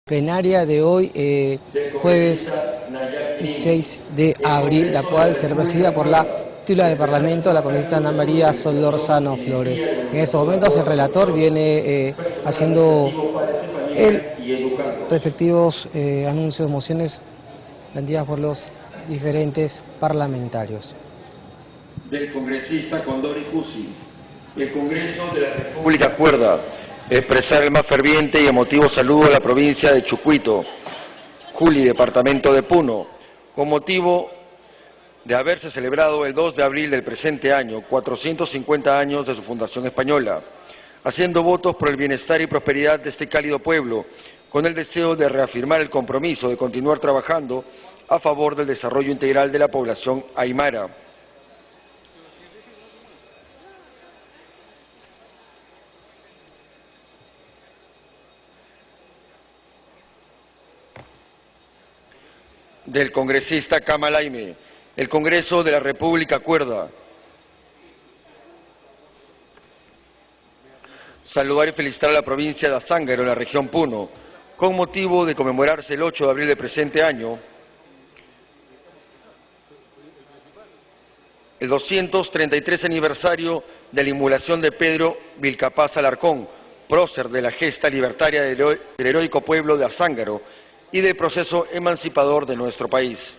Plenaria de hoy, jueves 16 de abril, la cual será presidida por la titular del Parlamento, la congresista Ana María Solórzano Flores. En estos momentos el relator viene haciendo el respectivos anuncios de mociones planteadas por los diferentes parlamentarios. Del congresista Condori Cusi, el Congreso de la República acuerda expresar el más ferviente y emotivo saludo a la provincia de Chucuito, Juli, departamento de Puno, con motivo de haberse celebrado el 2 de abril del presente año, 450 años de su fundación española, haciendo votos por el bienestar y prosperidad de este cálido pueblo, con el deseo de reafirmar el compromiso de continuar trabajando a favor del desarrollo integral de la población aymara. Del congresista Kamalaime, el Congreso de la República acuerda saludar y felicitar a la provincia de Azángaro, en la región Puno, con motivo de conmemorarse el 8 de abril del presente año el 233 aniversario de la inmolación de Pedro Vilcapaz Alarcón, prócer de la gesta libertaria del heroico pueblo de Azángaro y del proceso emancipador de nuestro país.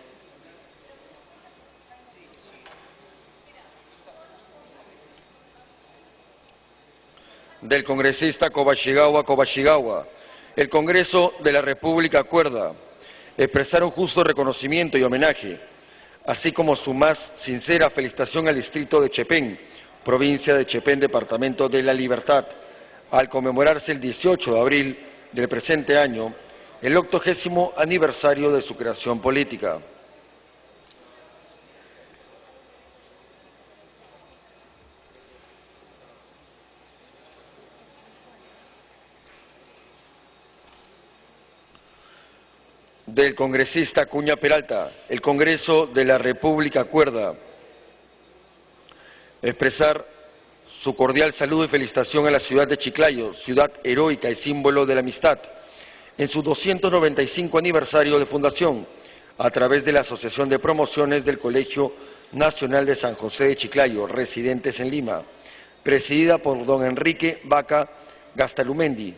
Del congresista Cobashigawa, el Congreso de la República acuerda expresar un justo reconocimiento y homenaje, así como su más sincera felicitación al distrito de Chepén, provincia de Chepén, departamento de La Libertad, al conmemorarse el 18 de abril del presente año, el 80º aniversario de su creación política. Del congresista Acuña Peralta, el Congreso de la República acuerda expresar su cordial saludo y felicitación a la ciudad de Chiclayo, ciudad heroica y símbolo de la amistad, en su 295 aniversario de fundación, a través de la Asociación de Promociones del Colegio Nacional de San José de Chiclayo, residentes en Lima, presidida por don Enrique Vaca Gastalumendi,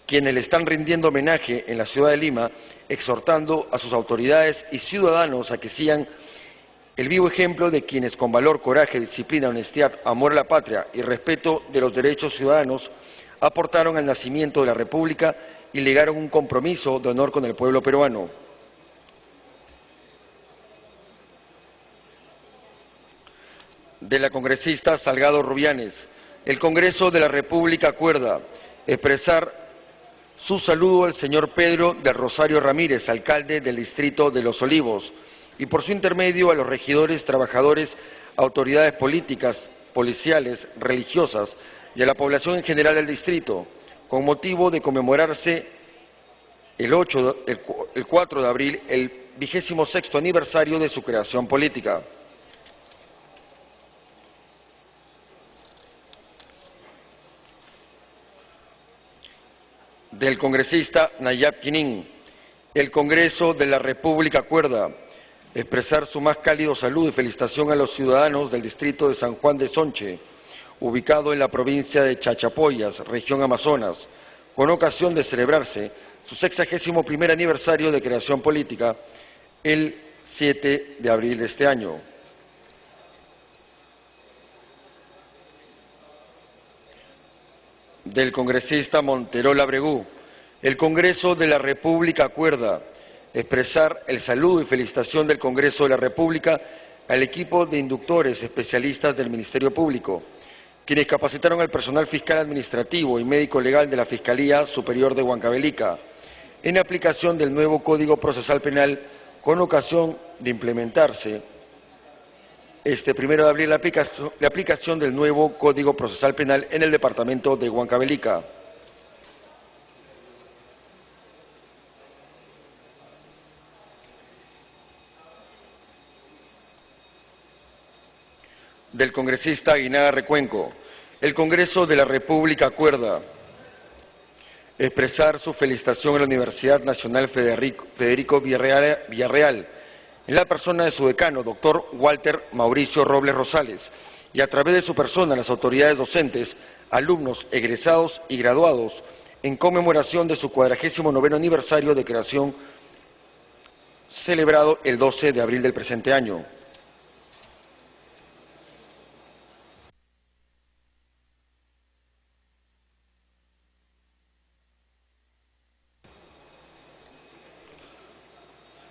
quienes le están rindiendo homenaje en la ciudad de Lima, exhortando a sus autoridades y ciudadanos a que sigan el vivo ejemplo de quienes con valor, coraje, disciplina, honestidad, amor a la patria y respeto de los derechos ciudadanos aportaron al nacimiento de la República y legaron un compromiso de honor con el pueblo peruano. De la congresista Salgado Rubianes, el Congreso de la República acuerda expresar su saludo al señor Pedro del Rosario Ramírez, alcalde del distrito de Los Olivos, y por su intermedio a los regidores, trabajadores, autoridades políticas, policiales, religiosas y a la población en general del distrito, con motivo de conmemorarse el 4 de abril, el 26º aniversario de su creación política. Del congresista Nayab Quinín, el Congreso de la República acuerda expresar su más cálido saludo y felicitación a los ciudadanos del distrito de San Juan de Sonche, ubicado en la provincia de Chachapoyas, región Amazonas, con ocasión de celebrarse su 61º aniversario de creación política el 7 de abril de este año. Del congresista Monterola Bregú, el Congreso de la República acuerda expresar el saludo y felicitación del Congreso de la República al equipo de inductores especialistas del Ministerio Público, quienes capacitaron al personal fiscal administrativo y médico legal de la Fiscalía Superior de Huancavelica en aplicación del nuevo Código Procesal Penal con ocasión de implementarse este 1 de abril la aplicación del nuevo Código Procesal Penal en el departamento de Huancavelica. Del congresista Aguinaga Recuenco, el Congreso de la República acuerda expresar su felicitación a la Universidad Nacional Federico Villarreal, en la persona de su decano, doctor Walter Mauricio Robles Rosales, y a través de su persona las autoridades docentes, alumnos, egresados y graduados, en conmemoración de su 49º aniversario de creación, celebrado el 12 de abril del presente año.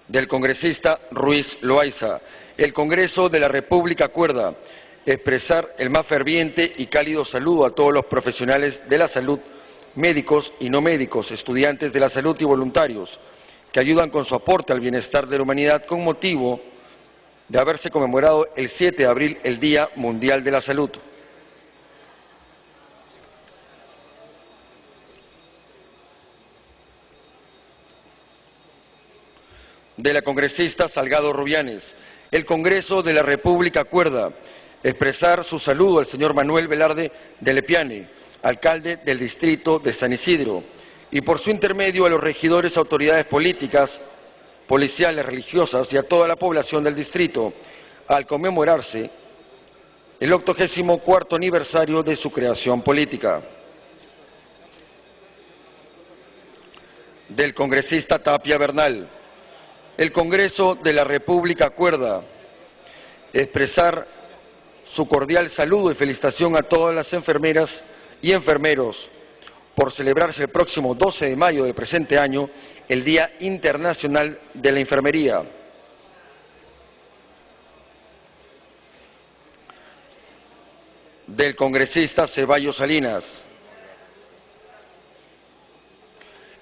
Del congresista Ruiz Loaiza. El Congreso de la República acuerda expresar el más ferviente y cálido saludo a todos los profesionales de la salud, médicos y no médicos, estudiantes de la salud y voluntarios, que ayudan con su aporte al bienestar de la humanidad con motivo de haberse conmemorado el 7 de abril el Día Mundial de la Salud. De la congresista Salgado Rubianes. El Congreso de la República acuerda expresar su saludo al señor Manuel Velarde de Lepiane, alcalde del distrito de San Isidro, y por su intermedio a los regidores, autoridades políticas, policiales, religiosas y a toda la población del distrito, al conmemorarse el 84º aniversario de su creación política. Del congresista Tapia Bernal. El Congreso de la República acuerda expresar su cordial saludo y felicitación a todas las enfermeras y enfermeros por celebrarse el próximo 12 de mayo del presente año el Día Internacional de la Enfermería. Del congresista Ceballos Salinas.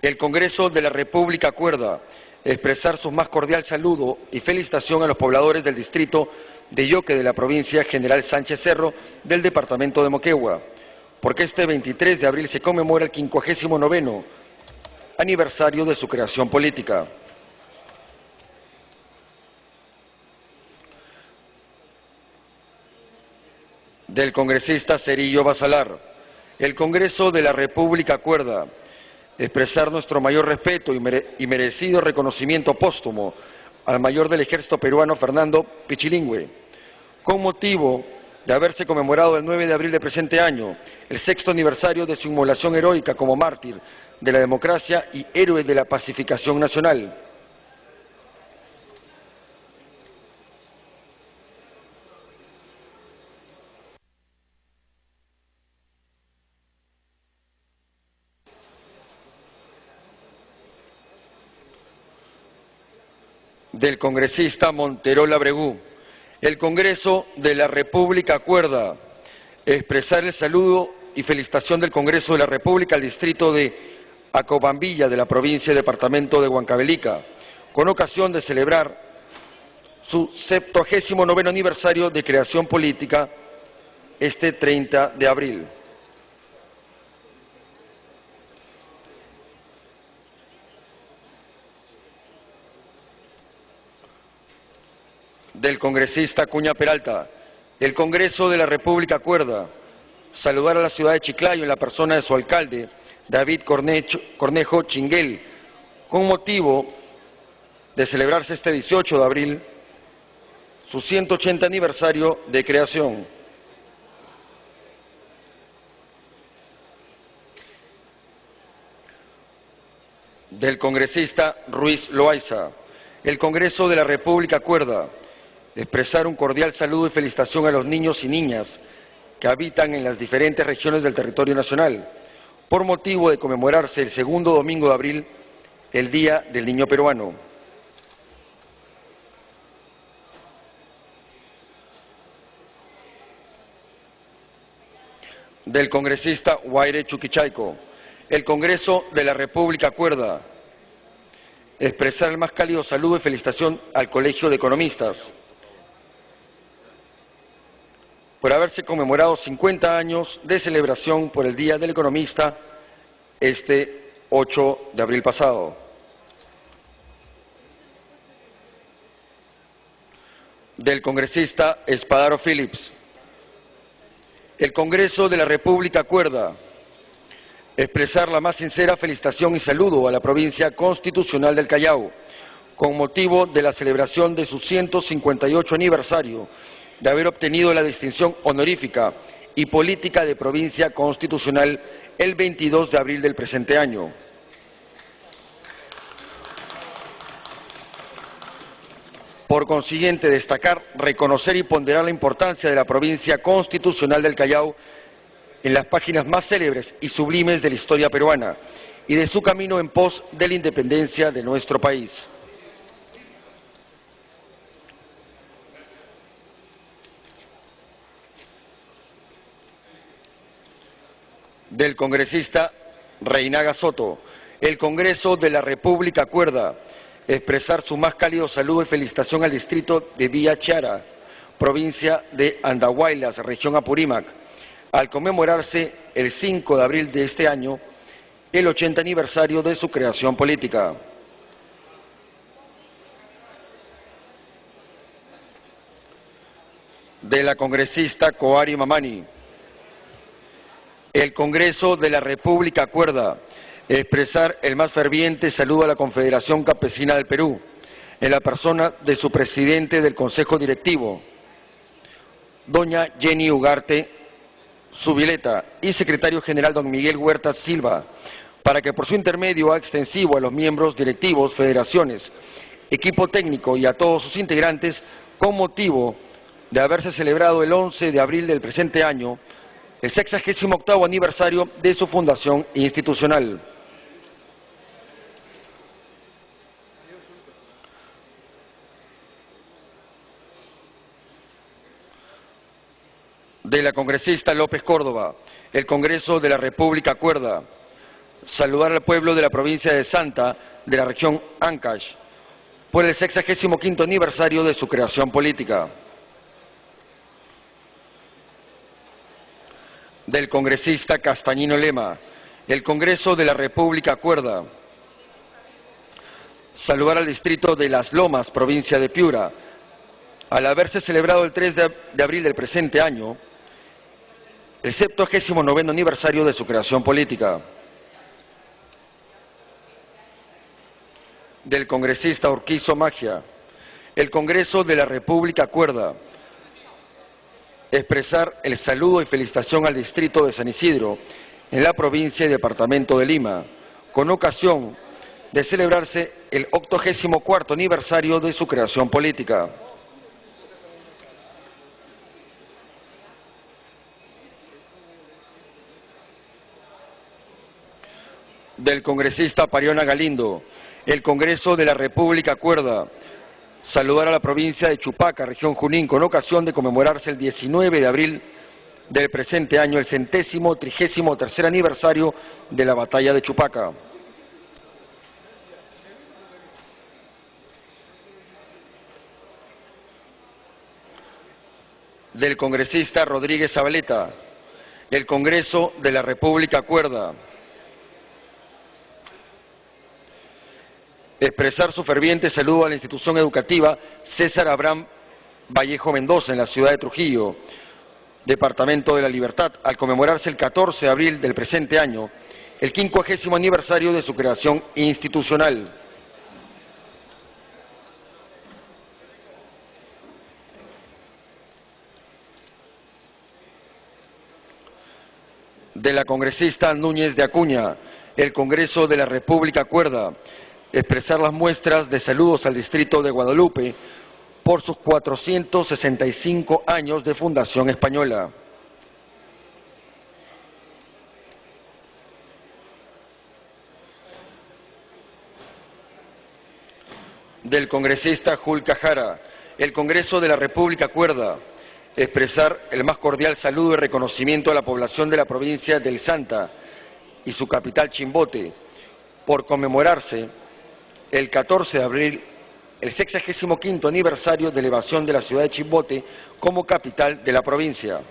El Congreso de la República acuerda expresar su más cordial saludo y felicitación a los pobladores del distrito de Yoque de la provincia General Sánchez Cerro del departamento de Moquegua, porque este 23 de abril se conmemora el 59º aniversario de su creación política. Del congresista Cerillo Basalar. El Congreso de la República acuerda expresar nuestro mayor respeto y merecido reconocimiento póstumo al mayor del ejército peruano, Fernando Pichilingüe, con motivo de haberse conmemorado el 9 de abril del presente año el 6º aniversario de su inmolación heroica como mártir de la democracia y héroe de la pacificación nacional. Del congresista Montero Labregú. El Congreso de la República acuerda expresar el saludo y felicitación del Congreso de la República al distrito de Acobambilla de la provincia y departamento de Huancavelica, con ocasión de celebrar su 79º aniversario de creación política este 30 de abril. Del congresista Cuña Peralta. El Congreso de la República acuerda saludar a la ciudad de Chiclayo en la persona de su alcalde, David Cornejo Chinguel, con motivo de celebrarse este 18 de abril su 180 aniversario de creación. Del congresista Ruiz Loaiza. El Congreso de la República acuerda expresar un cordial saludo y felicitación a los niños y niñas que habitan en las diferentes regiones del territorio nacional, por motivo de conmemorarse el 2º domingo de abril, el Día del Niño Peruano. Del congresista Guaire Chuquichaico. El Congreso de la República acuerda expresar el más cálido saludo y felicitación al Colegio de Economistas por haberse conmemorado 50 años de celebración por el Día del Economista este 8 de abril pasado. Del congresista Espadaro Phillips. El Congreso de la República acuerda Expresar la más sincera felicitación y saludo a la provincia constitucional del Callao, con motivo de la celebración de su 158 aniversario de haber obtenido la distinción honorífica y política de provincia constitucional el 22 de abril del presente año. Por consiguiente, destacar, reconocer y ponderar la importancia de la provincia constitucional del Callao en las páginas más célebres y sublimes de la historia peruana y de su camino en pos de la independencia de nuestro país. Del congresista Reinaga Soto. El Congreso de la República acuerda expresar su más cálido saludo y felicitación al distrito de Villa Chara, provincia de Andahuaylas, región Apurímac, al conmemorarse el 5 de abril de este año el 80 aniversario de su creación política. De la congresista Coari Mamani. El Congreso de la República acuerda expresar el más ferviente saludo a la Confederación Campesina del Perú, en la persona de su presidente del Consejo Directivo, doña Jenny Ugarte Zubileta, y secretario general don Miguel Huerta Silva, para que por su intermedio haga extensivo a los miembros directivos, federaciones, equipo técnico y a todos sus integrantes, con motivo de haberse celebrado el 11 de abril del presente año, el 68º aniversario de su fundación institucional. De la congresista López Córdoba. El Congreso de la República acuerda saludar al pueblo de la provincia de Santa, de la región Ancash, por el 65º aniversario de su creación política. Del congresista Castañino Lema. El Congreso de la República acuerda saludar al distrito de Las Lomas, provincia de Piura, al haberse celebrado el 3 de abril del presente año el 79º aniversario de su creación política. Del congresista Urquizo Magia. El Congreso de la República acuerda expresar el saludo y felicitación al distrito de San Isidro, en la provincia y departamento de Lima, con ocasión de celebrarse el 84º aniversario de su creación política. Del congresista Pariona Galindo. El Congreso de la República acuerda saludar a la provincia de Chupaca, región Junín, con ocasión de conmemorarse el 19 de abril del presente año el 133º aniversario de la batalla de Chupaca. Del congresista Rodríguez Zabaleta. El Congreso de la República acuerda expresar su ferviente saludo a la institución educativa César Abraham Vallejo Mendoza en la ciudad de Trujillo, departamento de la Libertad, al conmemorarse el 14 de abril del presente año el 50º aniversario de su creación institucional. De la congresista Núñez de Acuña. El Congreso de la República acuerda expresar las muestras de saludos al distrito de Guadalupe por sus 465 años de fundación española. Del congresista Julca Jara. El Congreso de la República acuerda expresar el más cordial saludo y reconocimiento a la población de la provincia del Santa y su capital Chimbote, por conmemorarse el 14 de abril, el 65º aniversario de elevación de la ciudad de Chimbote como capital de la provincia.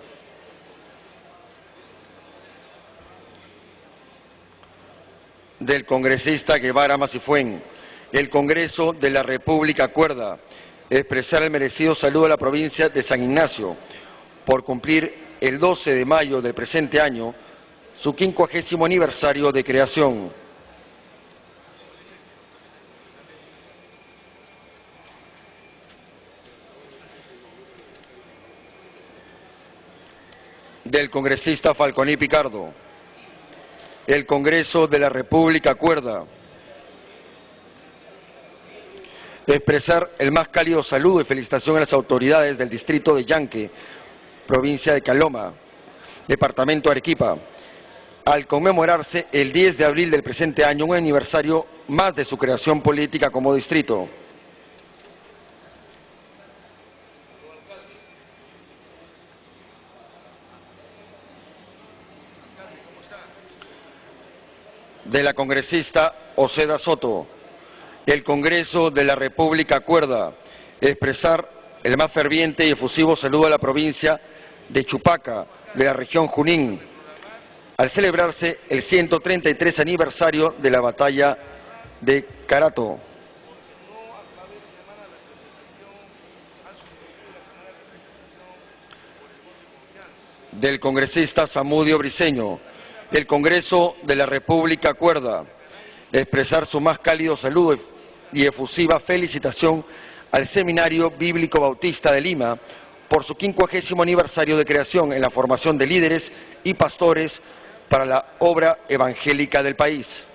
Del congresista Guevara Macifuen. El Congreso de la República acuerda expresar el merecido saludo a la provincia de San Ignacio por cumplir el 12 de mayo del presente año su 50º aniversario de creación. Del congresista Falconi Picardo. El Congreso de la República acuerda expresar el más cálido saludo y felicitación a las autoridades del distrito de Yanque, provincia de Caloma, departamento de Arequipa, al conmemorarse el 10 de abril del presente año un aniversario más de su creación política como distrito. De la congresista Oceda Soto. El Congreso de la República acuerda expresar el más ferviente y efusivo saludo a la provincia de Chupaca, de la región Junín, al celebrarse el 133 aniversario de la batalla de Carato. Del congresista Samudio Briceño. El Congreso de la República acuerda expresar su más cálido saludo y efusiva felicitación al Seminario Bíblico Bautista de Lima por su 50º aniversario de creación en la formación de líderes y pastores para la obra evangélica del país.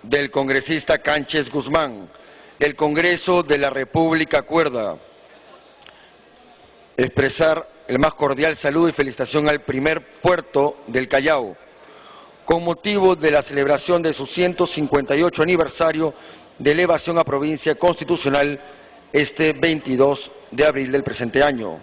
Del congresista Cánchez Guzmán. El Congreso de la República acuerda expresar el más cordial saludo y felicitación al primer puerto del Callao, con motivo de la celebración de su 158 aniversario de elevación a provincia constitucional este 22 de abril del presente año.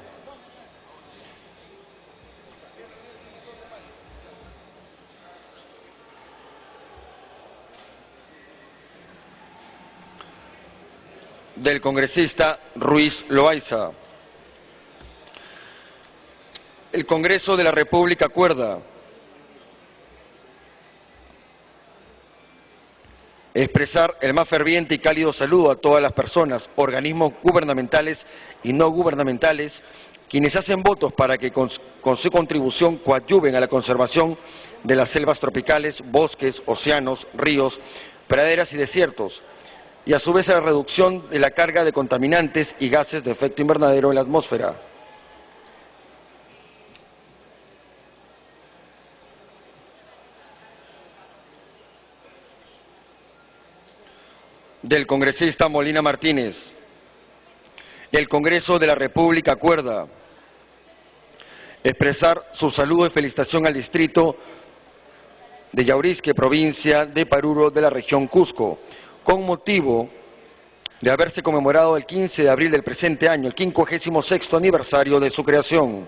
Del congresista Ruiz Loaiza. El Congreso de la República acuerda expresar el más ferviente y cálido saludo a todas las personas, organismos gubernamentales y no gubernamentales, quienes hacen votos para que con su contribución coadyuven a la conservación de las selvas tropicales, bosques, océanos, ríos, praderas y desiertos, y a su vez a la reducción de la carga de contaminantes y gases de efecto invernadero en la atmósfera. Del congresista Molina Martínez. El Congreso de la República acuerda expresar su saludo y felicitación al distrito de Yaurisque, provincia de Paruro, de la región Cusco, con motivo de haberse conmemorado el 15 de abril del presente año, el 56º aniversario de su creación.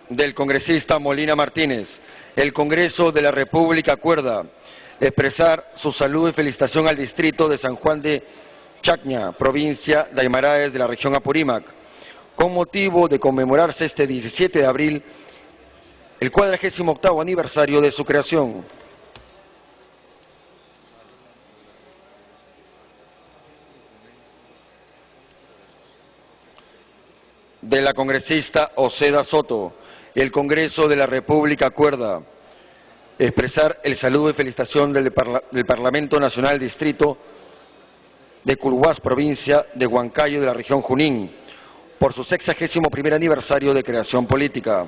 Del congresista Molina Martínez. El Congreso de la República acuerda expresar su saludo y felicitación al distrito de San Juan de Chacña, provincia de Aymaraes, de la región Apurímac, con motivo de conmemorarse este 17 de abril el 48º aniversario de su creación. De la congresista Oceda Soto. El Congreso de la República acuerda expresar el saludo y felicitación del Parlamento Nacional Distrito de Curuguas, provincia de Huancayo, de la región Junín, por su 61º aniversario de creación política.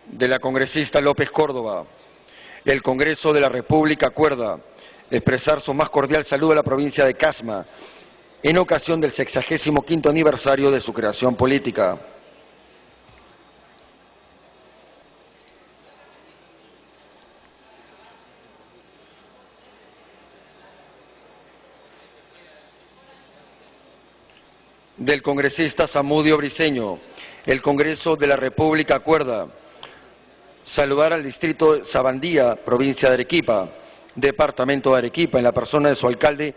De la congresista López Córdoba. El Congreso de la República acuerda expresar su más cordial saludo a la provincia de Casma en ocasión del 65º aniversario de su creación política. Del congresista Samudio Briceño. El Congreso de la República acuerda saludar al distrito de Sabandía, provincia de Arequipa, departamento de Arequipa, en la persona de su alcalde,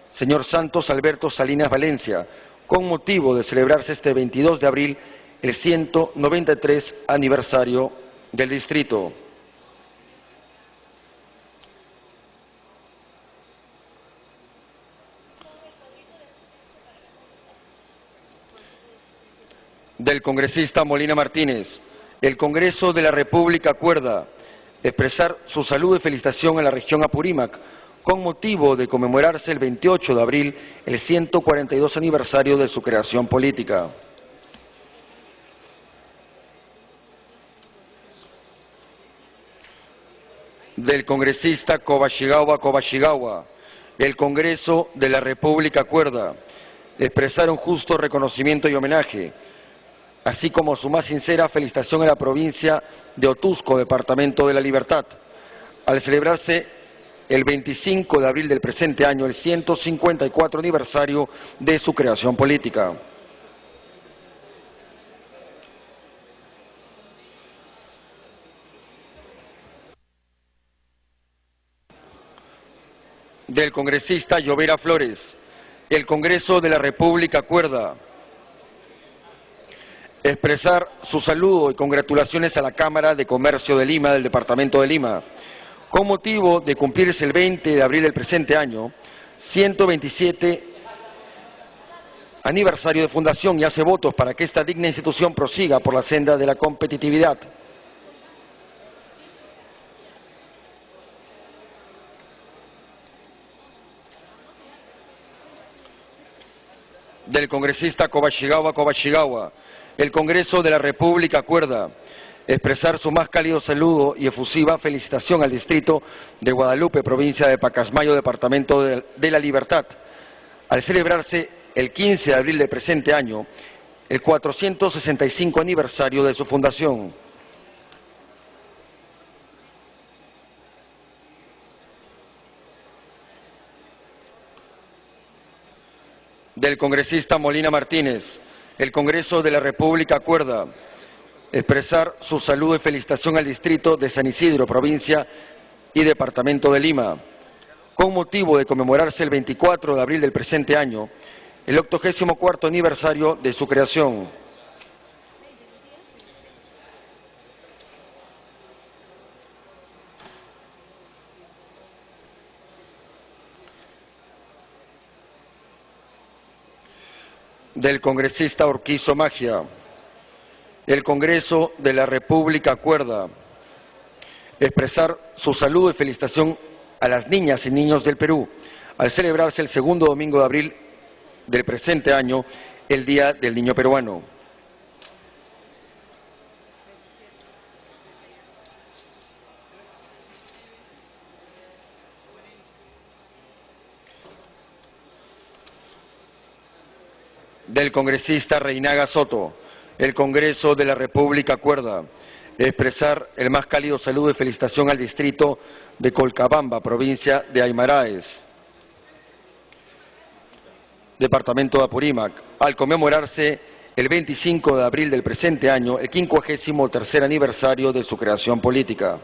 señor Santos Alberto Salinas Valencia, con motivo de celebrarse este 22 de abril el 193 aniversario del distrito. Del congresista Molina Martínez, el Congreso de la República acuerda expresar su saludo y felicitación a la región Apurímac con motivo de conmemorarse el 28 de abril el 142 aniversario de su creación política. Del congresista Kobayashi-Gawa, el Congreso de la República acuerda expresar un justo reconocimiento y homenaje, así como su más sincera felicitación a la provincia de Otusco, departamento de La Libertad, al celebrarse el 25 de abril del presente año el 154 aniversario de su creación política. Del congresista Llovera Flores, el Congreso de la República acuerda expresar su saludo y congratulaciones a la Cámara de Comercio de Lima, del Departamento de Lima, con motivo de cumplirse el 20 de abril del presente año, 127 aniversario de fundación, y hace votos para que esta digna institución prosiga por la senda de la competitividad. Del congresista Kobayashi-Gawa, el Congreso de la República acuerda expresar su más cálido saludo y efusiva felicitación al distrito de Guadalupe, provincia de Pacasmayo, departamento de La Libertad, al celebrarse el 15 de abril del presente año el 465 aniversario de su fundación. Del congresista Molina Martínez, el Congreso de la República acuerda expresar su saludo y felicitación al distrito de San Isidro, provincia y departamento de Lima, con motivo de conmemorarse el 24 de abril del presente año el 84º aniversario de su creación. Del congresista Urquizo Magia, el Congreso de la República acuerda expresar su saludo y felicitación a las niñas y niños del Perú, al celebrarse el segundo domingo de abril del presente año, el Día del Niño Peruano. Del congresista Reinaga Soto, el Congreso de la República acuerda expresar el más cálido saludo y felicitación al distrito de Colcabamba, provincia de Aymaraes, departamento de Apurímac, al conmemorarse el 25 de abril del presente año el 53º aniversario de su creación política.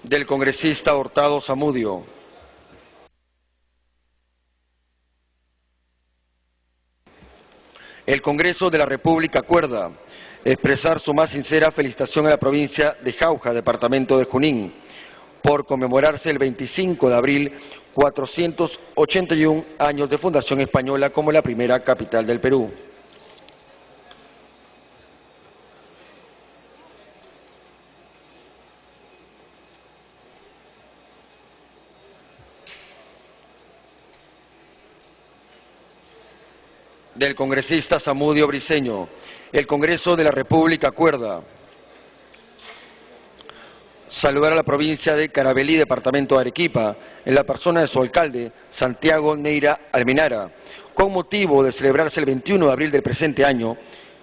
Del congresista Hurtado Zamudio, el Congreso de la República acuerda expresar su más sincera felicitación a la provincia de Jauja, departamento de Junín, por conmemorarse el 25 de abril 481 años de fundación española como la primera capital del Perú. Del congresista Zamudio Briceño, el Congreso de la República acuerda saludar a la provincia de Carabalí, departamento de Arequipa, en la persona de su alcalde, Santiago Neira Almenara, con motivo de celebrarse el 21 de abril del presente año,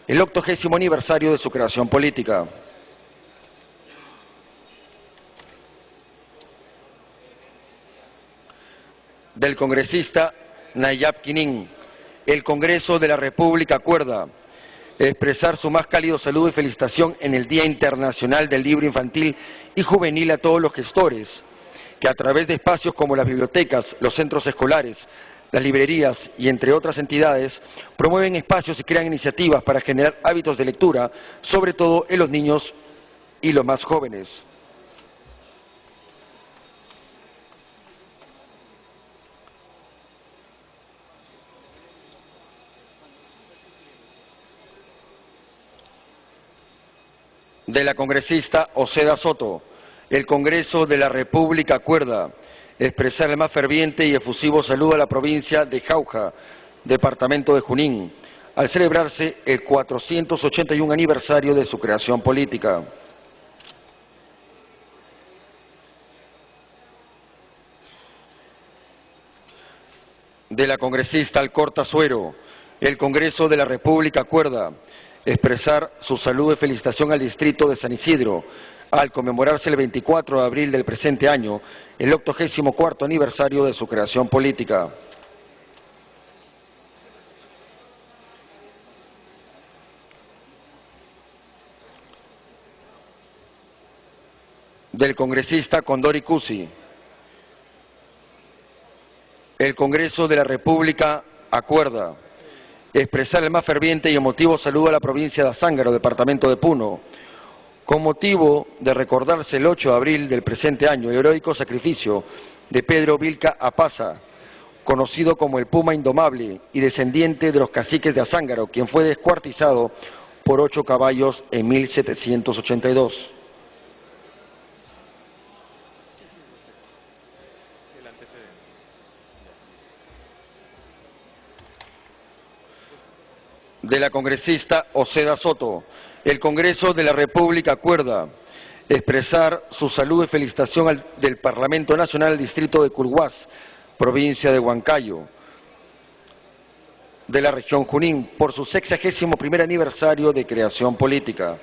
el 80º aniversario de su creación política. Del congresista Nayab Quinín, El Congreso de la República acuerda expresar su más cálido saludo y felicitación en el Día Internacional del Libro Infantil y Juvenil a todos los gestores que a través de espacios como las bibliotecas, los centros escolares, las librerías y entre otras entidades promueven espacios y crean iniciativas para generar hábitos de lectura, sobre todo en los niños y los más jóvenes. De la congresista Oceda Soto, el Congreso de la República acuerda expresar el más ferviente y efusivo saludo a la provincia de Jauja, departamento de Junín, al celebrarse el 481 aniversario de su creación política. De la congresista Alcorta Suero, el Congreso de la República acuerda expresar su saludo y felicitación al distrito de San Isidro, al conmemorarse el 24 de abril del presente año, el 84º aniversario de su creación política. Del congresista Condori Cusi, el Congreso de la República acuerda expresar el más ferviente y emotivo saludo a la provincia de Azángaro, departamento de Puno, con motivo de recordarse el 8 de abril del presente año el heroico sacrificio de Pedro Vilca Apaza, conocido como el Puma Indomable y descendiente de los caciques de Azángaro, quien fue descuartizado por 8 caballos en 1782. De la congresista Oceda Soto, el Congreso de la República acuerda expresar su saludo y felicitación del Parlamento Nacional al Distrito de Curhuás, provincia de Huancayo, de la región Junín, por su 61º aniversario de creación política.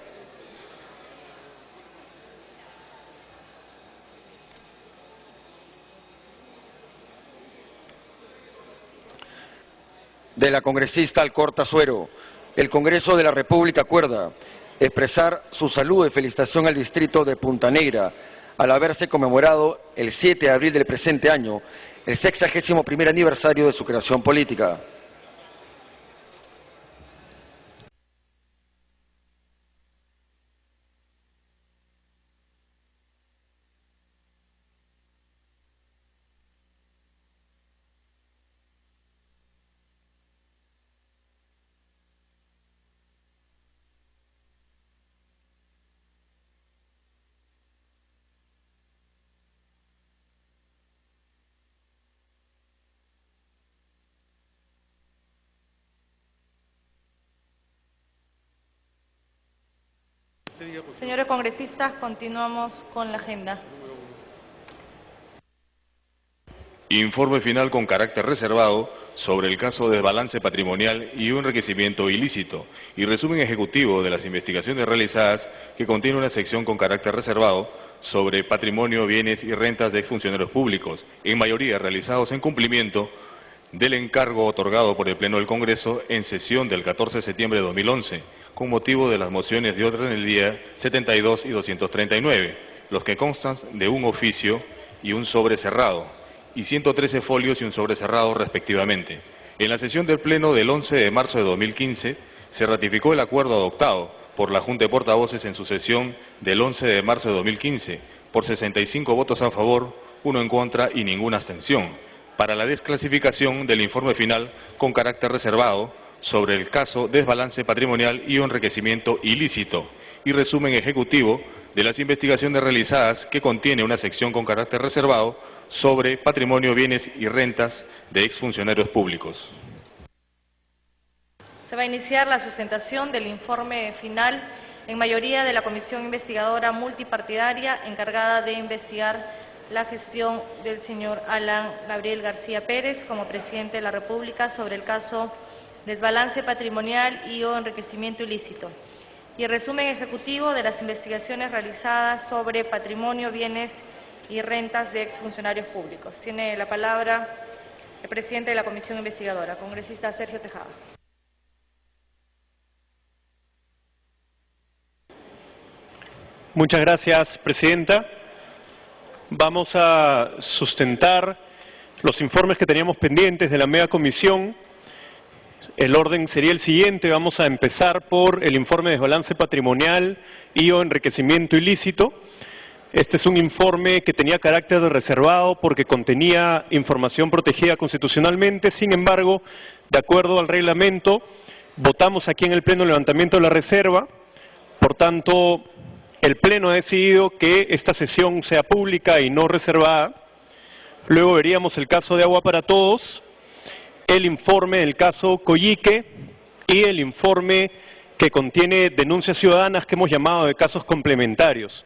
De la congresista Alcorta Suero, el Congreso de la República acuerda expresar su saludo y felicitación al distrito de Punta Negra, al haberse conmemorado el 7 de abril del presente año, el 61º aniversario de su creación política. Señores congresistas, continuamos con la agenda. Informe final con carácter reservado sobre el caso de desbalance patrimonial y un enriquecimiento ilícito y resumen ejecutivo de las investigaciones realizadas que contiene una sección con carácter reservado sobre patrimonio, bienes y rentas de exfuncionarios públicos, en mayoría realizados en cumplimiento del encargo otorgado por el Pleno del Congreso en sesión del 14 de septiembre de 2011, con motivo de las mociones de orden del día 72 y 239, los que constan de un oficio y un sobre cerrado, y 113 folios y un sobre cerrado respectivamente. En la sesión del Pleno del 11 de marzo de 2015 se ratificó el acuerdo adoptado por la Junta de Portavoces en su sesión del 11 de marzo de 2015, por 65 votos a favor, 1 en contra y ninguna abstención, para la desclasificación del informe final con carácter reservado sobre el caso desbalance patrimonial y enriquecimiento ilícito y resumen ejecutivo de las investigaciones realizadas que contiene una sección con carácter reservado sobre patrimonio, bienes y rentas de exfuncionarios públicos. Se va a iniciar la sustentación del informe final en mayoría de la Comisión Investigadora Multipartidaria encargada de investigar la gestión del señor Alan Gabriel García Pérez como presidente de la República sobre el caso desbalance patrimonial y o enriquecimiento ilícito, y el resumen ejecutivo de las investigaciones realizadas sobre patrimonio, bienes y rentas de exfuncionarios públicos. Tiene la palabra el presidente de la comisión investigadora, congresista Sergio Tejada. Muchas gracias, presidenta. Vamos a sustentar los informes que teníamos pendientes de la mega comisión. El orden sería el siguiente. Vamos a empezar por el informe de desbalance patrimonial y o enriquecimiento ilícito. Este es un informe que tenía carácter de reservado porque contenía información protegida constitucionalmente. Sin embargo, de acuerdo al reglamento, votamos aquí en el Pleno el levantamiento de la reserva. Por tanto, el Pleno ha decidido que esta sesión sea pública y no reservada. Luego veríamos el caso de Agua para Todos, el informe del caso Coyique y el informe que contiene denuncias ciudadanas que hemos llamado de casos complementarios.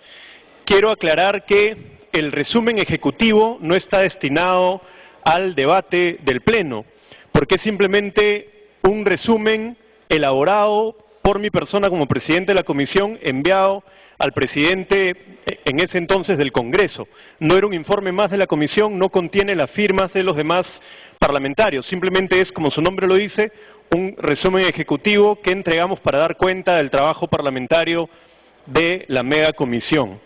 Quiero aclarar que el resumen ejecutivo no está destinado al debate del Pleno, porque es simplemente un resumen elaborado por mi persona como presidente de la comisión, enviado al presidente en ese entonces del Congreso. No era un informe más de la comisión, no contiene las firmas de los demás parlamentarios, simplemente es, como su nombre lo dice, un resumen ejecutivo que entregamos para dar cuenta del trabajo parlamentario de la mega comisión.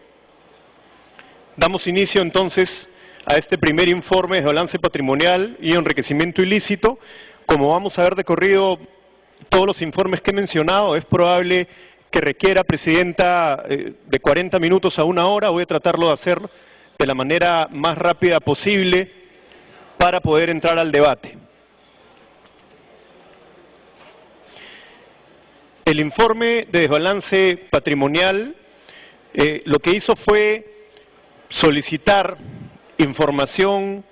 Damos inicio entonces a este primer informe de balance patrimonial y enriquecimiento ilícito. Como vamos a ver de corrido todos los informes que he mencionado, es probable que requiera, presidenta, de 40 minutos a 1 hora. Voy a tratarlo de hacer de la manera más rápida posible para poder entrar al debate. El informe de desbalance patrimonial lo que hizo fue solicitar información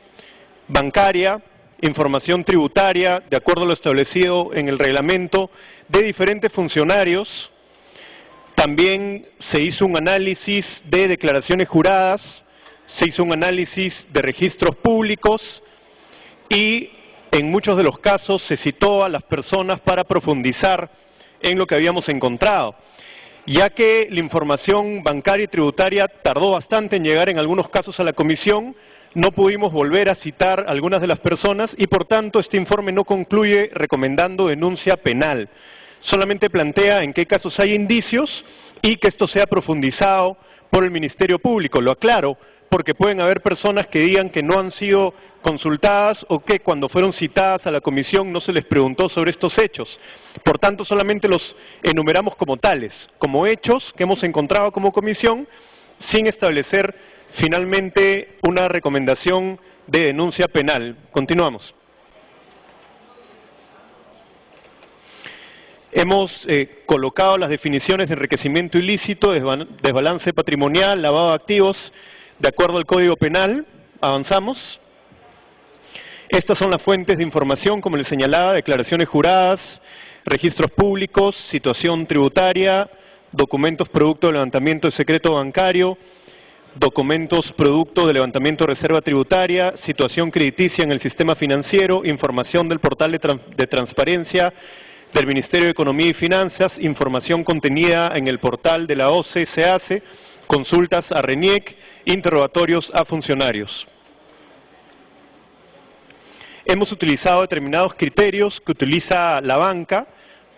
bancaria, información tributaria, de acuerdo a lo establecido en el reglamento, de diferentes funcionarios. También se hizo un análisis de declaraciones juradas, se hizo un análisis de registros públicos y en muchos de los casos se citó a las personas para profundizar en lo que habíamos encontrado. Ya que la información bancaria y tributaria tardó bastante en llegar en algunos casos a la comisión, no pudimos volver a citar a algunas de las personas y por tanto este informe no concluye recomendando denuncia penal. Solamente plantea en qué casos hay indicios y que esto sea profundizado por el Ministerio Público. Lo aclaro porque pueden haber personas que digan que no han sido consultadas o que cuando fueron citadas a la comisión no se les preguntó sobre estos hechos. Por tanto, solamente los enumeramos como tales, como hechos que hemos encontrado como comisión, sin establecer finalmente una recomendación de denuncia penal. Continuamos. Hemos colocado las definiciones de enriquecimiento ilícito, desbalance patrimonial, lavado de activos, de acuerdo al Código Penal. Avanzamos. Estas son las fuentes de información, como les señalaba: declaraciones juradas, registros públicos, situación tributaria, documentos producto de levantamiento de secreto bancario, documentos producto de levantamiento de reserva tributaria, situación crediticia en el sistema financiero, información del portal de transparencia del Ministerio de Economía y Finanzas, información contenida en el portal de la OCE-SEACE, consultas a RENIEC, interrogatorios a funcionarios. Hemos utilizado determinados criterios que utiliza la banca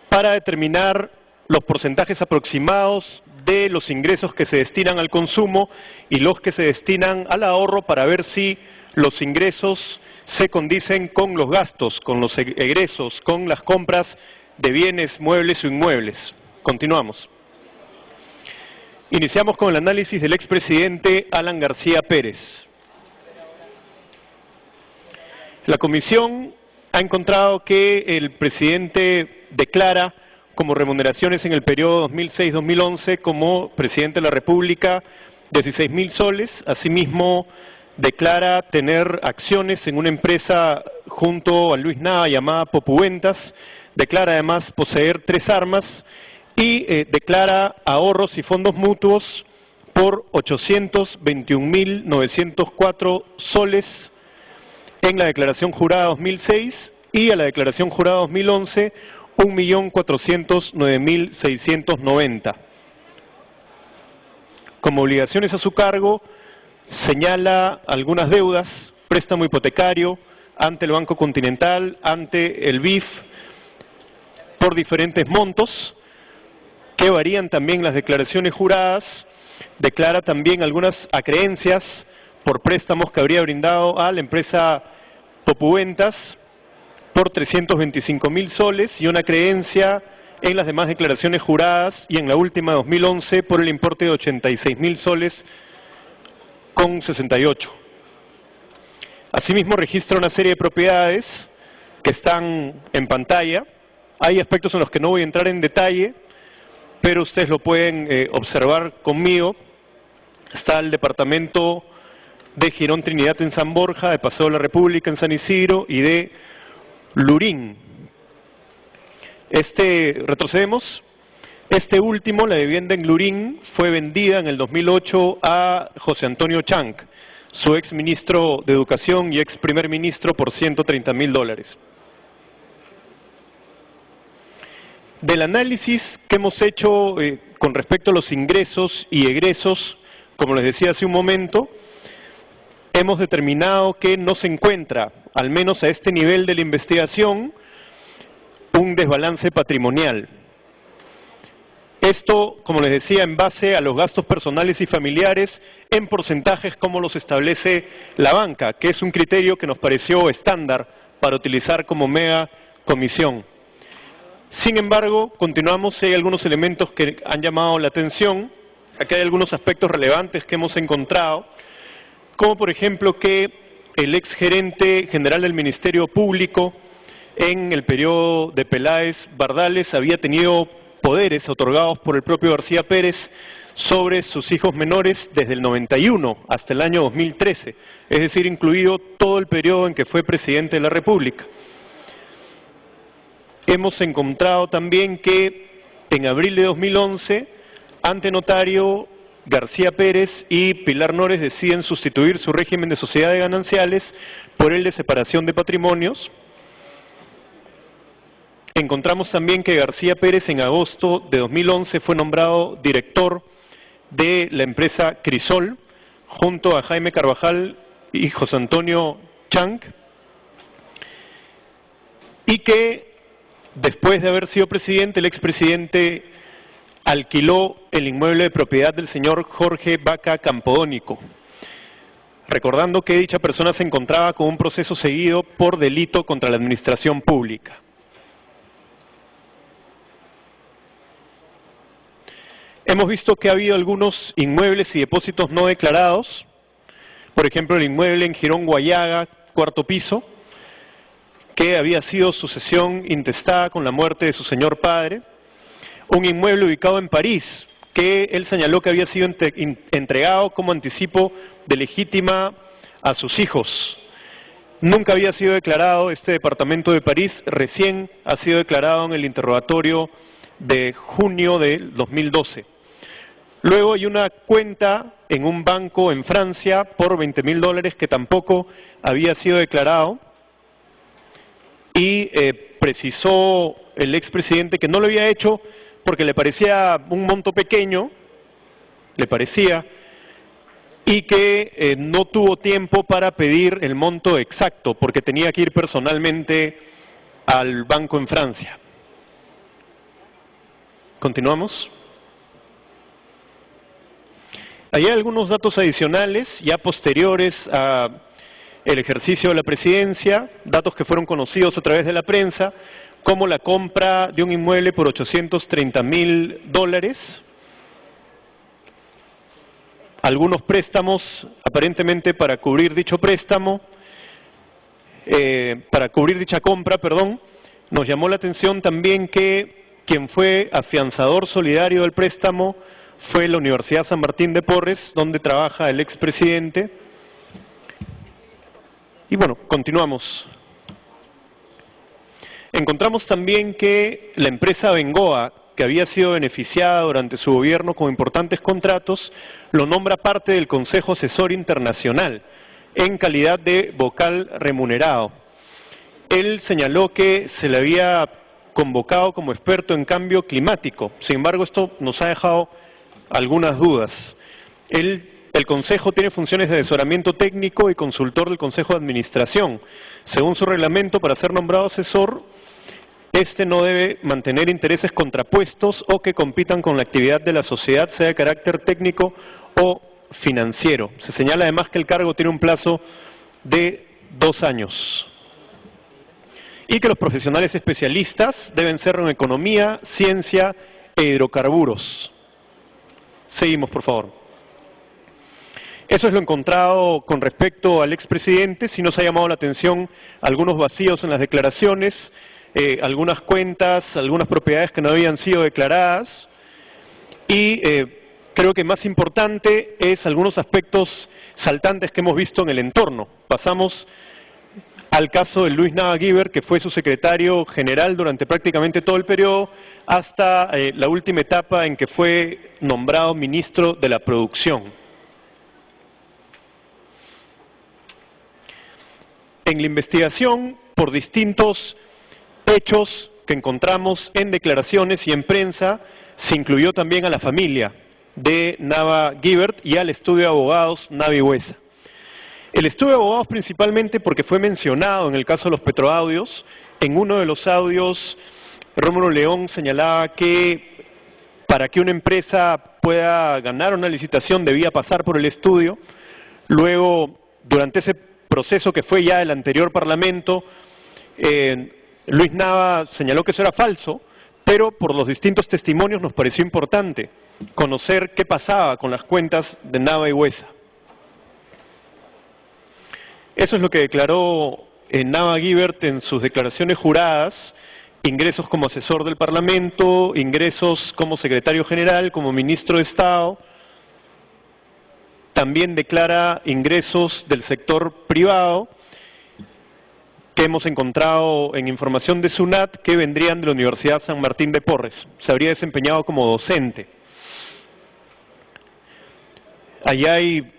para determinar los porcentajes aproximados de los ingresos que se destinan al consumo y los que se destinan al ahorro, para ver si los ingresos se condicen con los gastos, con los egresos, con las compras de bienes, muebles o inmuebles. Continuamos. Iniciamos con el análisis del expresidente Alan García Pérez. La comisión ha encontrado que el presidente declara como remuneraciones en el periodo 2006-2011 como presidente de la República 16.000 soles. Asimismo, declara tener acciones en una empresa junto a Luis Nava llamada Popuventas. Declara además poseer 3 armas y declara ahorros y fondos mutuos por 821.904 soles en la declaración jurada 2006 y a la declaración jurada 2011 1.409.690. Como obligaciones a su cargo señala algunas deudas: préstamo hipotecario ante el Banco Continental, ante el BIF, por diferentes montos, que varían también las declaraciones juradas. Declara también algunas acreencias por préstamos que habría brindado a la empresa Popuventas por 325.000 soles y una creencia en las demás declaraciones juradas y en la última 2011 por el importe de 86.000 soles con 68. Asimismo registra una serie de propiedades que están en pantalla. Hay aspectos en los que no voy a entrar en detalle, pero ustedes lo pueden observar conmigo. Está el departamento de Girón Trinidad en San Borja, de Paseo de la República en San Isidro y de Lurín. Retrocedemos. Este último, la vivienda en Lurín, fue vendida en el 2008 a José Antonio Chang, su ex ministro de Educación y ex primer ministro, por $130.000. Del análisis que hemos hecho con respecto a los ingresos y egresos, como les decía hace un momento, hemos determinado que no se encuentra, al menos a este nivel de la investigación, un desbalance patrimonial. Esto, como les decía, en base a los gastos personales y familiares en porcentajes como los establece la banca, que es un criterio que nos pareció estándar para utilizar como mega comisión. Sin embargo, continuamos, hay algunos elementos que han llamado la atención. Aquí hay algunos aspectos relevantes que hemos encontrado, como por ejemplo que el ex gerente general del Ministerio Público en el periodo de Peláez Bardales había tenido poderes otorgados por el propio García Pérez sobre sus hijos menores desde el 91 hasta el año 2013, es decir, incluido todo el periodo en que fue presidente de la República. Hemos encontrado también que en abril de 2011, ante notario, García Pérez y Pilar Nores deciden sustituir su régimen de sociedades gananciales por el de separación de patrimonios. Encontramos también que García Pérez en agosto de 2011 fue nombrado director de la empresa Crisol, junto a Jaime Carvajal y José Antonio Chang, y que después de haber sido presidente, el expresidente alquiló el inmueble de propiedad del señor Jorge Vaca Campodónico, recordando que dicha persona se encontraba con un proceso seguido por delito contra la administración pública. Hemos visto que ha habido algunos inmuebles y depósitos no declarados, por ejemplo el inmueble en Girón Guayaga, cuarto piso, que había sido sucesión intestada con la muerte de su señor padre, un inmueble ubicado en París, que él señaló que había sido entregado como anticipo de legítima a sus hijos. Nunca había sido declarado este departamento de París, recién ha sido declarado en el interrogatorio de junio del 2012. Luego hay una cuenta en un banco en Francia por $20.000 que tampoco había sido declarado y precisó el expresidente que no lo había hecho porque le parecía un monto pequeño, y que no tuvo tiempo para pedir el monto exacto porque tenía que ir personalmente al banco en Francia. Continuamos. Hay algunos datos adicionales ya posteriores al ejercicio de la presidencia, datos que fueron conocidos a través de la prensa, como la compra de un inmueble por $830.000, algunos préstamos aparentemente para cubrir dicho préstamo, para cubrir dicha compra, perdón. Nos llamó la atención también que quien fue afianzador solidario del préstamo fue la Universidad San Martín de Porres, donde trabaja el expresidente. Y bueno, continuamos. Encontramos también que la empresa Bengoa, que había sido beneficiada durante su gobierno con importantes contratos, lo nombra parte del Consejo Asesor Internacional en calidad de vocal remunerado. Él señaló que se le había convocado como experto en cambio climático. Sin embargo, esto nos ha dejado algunas dudas. Él El Consejo tiene funciones de asesoramiento técnico y consultor del Consejo de Administración. Según su reglamento, para ser nombrado asesor, este no debe mantener intereses contrapuestos o que compitan con la actividad de la sociedad, sea de carácter técnico o financiero. Se señala además que el cargo tiene un plazo de 2 años. Y que los profesionales especialistas deben ser en economía, ciencia e hidrocarburos. Seguimos, por favor. Eso es lo encontrado con respecto al expresidente. Si nos ha llamado la atención algunos vacíos en las declaraciones, algunas cuentas, algunas propiedades que no habían sido declaradas. Y creo que más importante es algunos aspectos saltantes que hemos visto en el entorno. Pasamos al caso de Luis Nava Guibert, que fue su secretario general durante prácticamente todo el periodo, hasta la última etapa en que fue nombrado ministro de la Producción. En la investigación, por distintos hechos que encontramos en declaraciones y en prensa, se incluyó también a la familia de Nava Guibert y al estudio de abogados Nava y Huesa. El estudio de abogados principalmente porque fue mencionado en el caso de los petroaudios. En uno de los audios, Rómulo León señalaba que para que una empresa pueda ganar una licitación debía pasar por el estudio. Luego, durante ese proceso que fue ya el anterior Parlamento, Luis Nava señaló que eso era falso, pero por los distintos testimonios nos pareció importante conocer qué pasaba con las cuentas de Nava y Huesa. Eso es lo que declaró Nava Guibert en sus declaraciones juradas: ingresos como asesor del Parlamento, ingresos como secretario general, como ministro de Estado. También declara ingresos del sector privado que hemos encontrado en información de SUNAT que vendrían de la Universidad San Martín de Porres. Se habría desempeñado como docente. Allá hay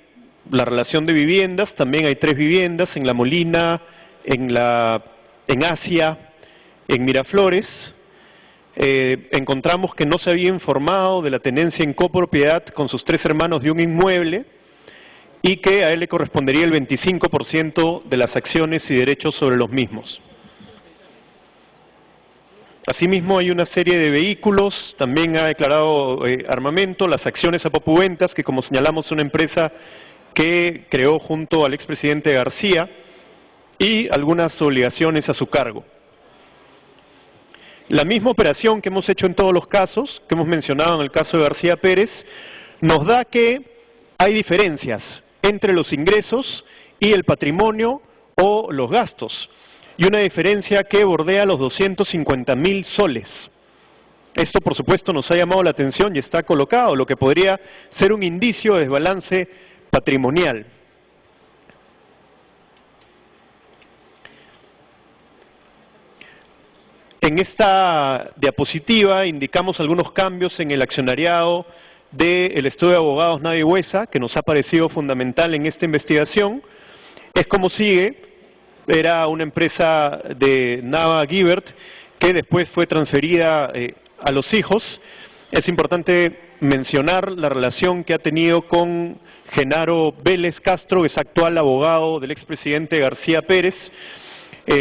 la relación de viviendas, también hay 3 viviendas en La Molina, en Asia, en Miraflores. Encontramos que no se había informado de la tenencia en copropiedad con sus 3 hermanos de un inmueble y que a él le correspondería el 25% de las acciones y derechos sobre los mismos. Asimismo, hay una serie de vehículos, también ha declarado armamento, las acciones a Popuventas, que como señalamos es una empresa que creó junto al expresidente García, y algunas obligaciones a su cargo. La misma operación que hemos hecho en todos los casos, que hemos mencionado en el caso de García Pérez, nos da que hay diferencias entre los ingresos y el patrimonio o los gastos, y una diferencia que bordea los 250.000 soles. Esto, por supuesto, nos ha llamado la atención y está colocado, lo que podría ser un indicio de desbalance patrimonial. En esta diapositiva indicamos algunos cambios en el accionariado del estudio de abogados Nava y Huesa, que nos ha parecido fundamental en esta investigación. Es como sigue: era una empresa de Nava Guibert que después fue transferida a los hijos. Es importante mencionar la relación que ha tenido con Genaro Vélez Castro, que es actual abogado del expresidente García Pérez,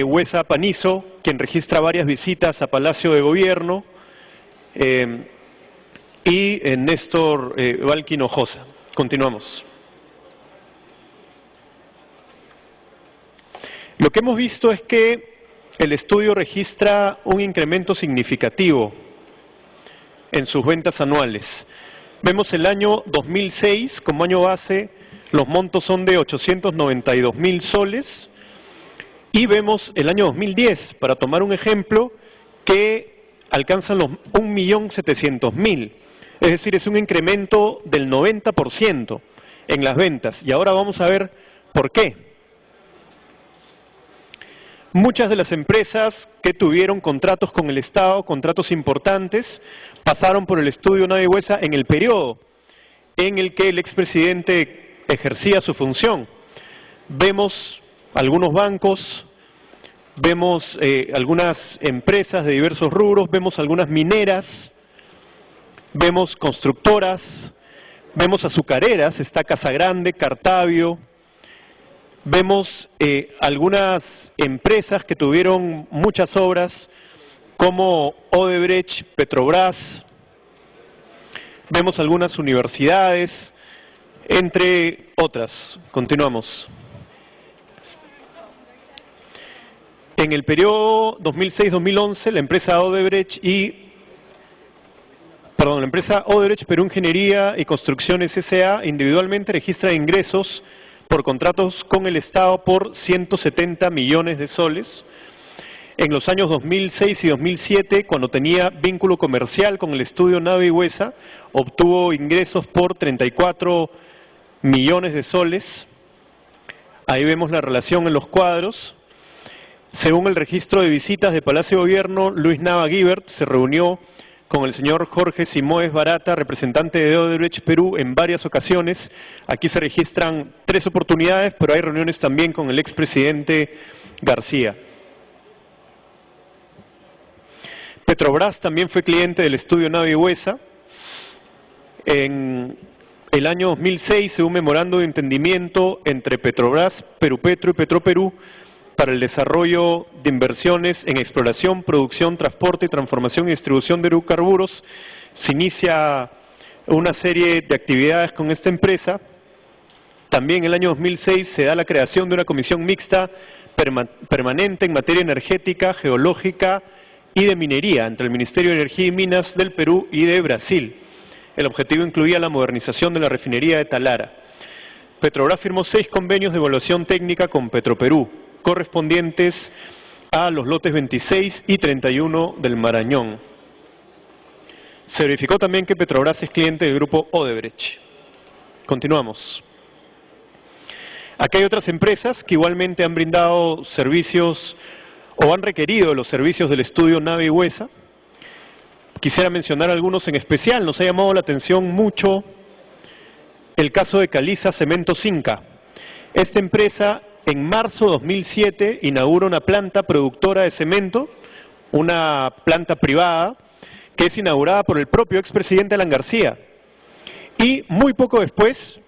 Huesa Panizo, quien registra varias visitas a Palacio de Gobierno, y Néstor Valquinojosa. Continuamos. Lo que hemos visto es que el estudio registra un incremento significativo en sus ventas anuales. Vemos el año 2006 como año base, los montos son de 892.000 soles, y vemos el año 2010, para tomar un ejemplo, que alcanzan los 1.700.000. Es decir, es un incremento del 90% en las ventas. Y ahora vamos a ver por qué. Muchas de las empresas que tuvieron contratos con el Estado, contratos importantes, pasaron por el estudio Nava y Huesa en el periodo en el que el expresidente ejercía su función. Vemos algunos bancos, vemos algunas empresas de diversos rubros, vemos algunas mineras, vemos constructoras, Vemos azucareras, está Casagrande, Cartavio. Vemos algunas empresas que tuvieron muchas obras, como Odebrecht, Petrobras. Vemos algunas universidades, entre otras. Continuamos. En el periodo 2006-2011, la empresa Odebrecht Perú Ingeniería y Construcciones S.A. individualmente registra ingresos por contratos con el Estado por 170 millones de soles. En los años 2006 y 2007, cuando tenía vínculo comercial con el estudio Nava y Huesa, obtuvo ingresos por 34 millones de soles. Ahí vemos la relación en los cuadros. Según el registro de visitas de Palacio de Gobierno, Luis Nava Guibert se reunió con el señor Jorge Simoes Barata, representante de Odebrecht Perú, en varias ocasiones. Aquí se registran 3 oportunidades, pero hay reuniones también con el expresidente García. Petrobras también fue cliente del estudio Nava y Huesa. En el año 2006 se dio un memorando de entendimiento entre Petrobras, Perupetro y Petroperú para el desarrollo de inversiones en exploración, producción, transporte, transformación y distribución de hidrocarburos. Se inicia una serie de actividades con esta empresa. También en el año 2006 se da la creación de una comisión mixta permanente en materia energética, geológica y de minería entre el Ministerio de Energía y Minas del Perú y de Brasil. El objetivo incluía la modernización de la refinería de Talara. Petrobras firmó 6 convenios de evaluación técnica con Petroperú, correspondientes a los lotes 26 y 31 del Marañón. Se verificó también que Petrobras es cliente del grupo Odebrecht. Continuamos. Aquí hay otras empresas que igualmente han brindado servicios o han requerido los servicios del estudio Nava y Huesa. Quisiera mencionar algunos en especial. Nos ha llamado la atención mucho el caso de Caliza Cemento Cinca. Esta empresa en marzo de 2007 inaugura una planta productora de cemento, una planta privada, que es inaugurada por el propio expresidente Alan García. Y muy poco después,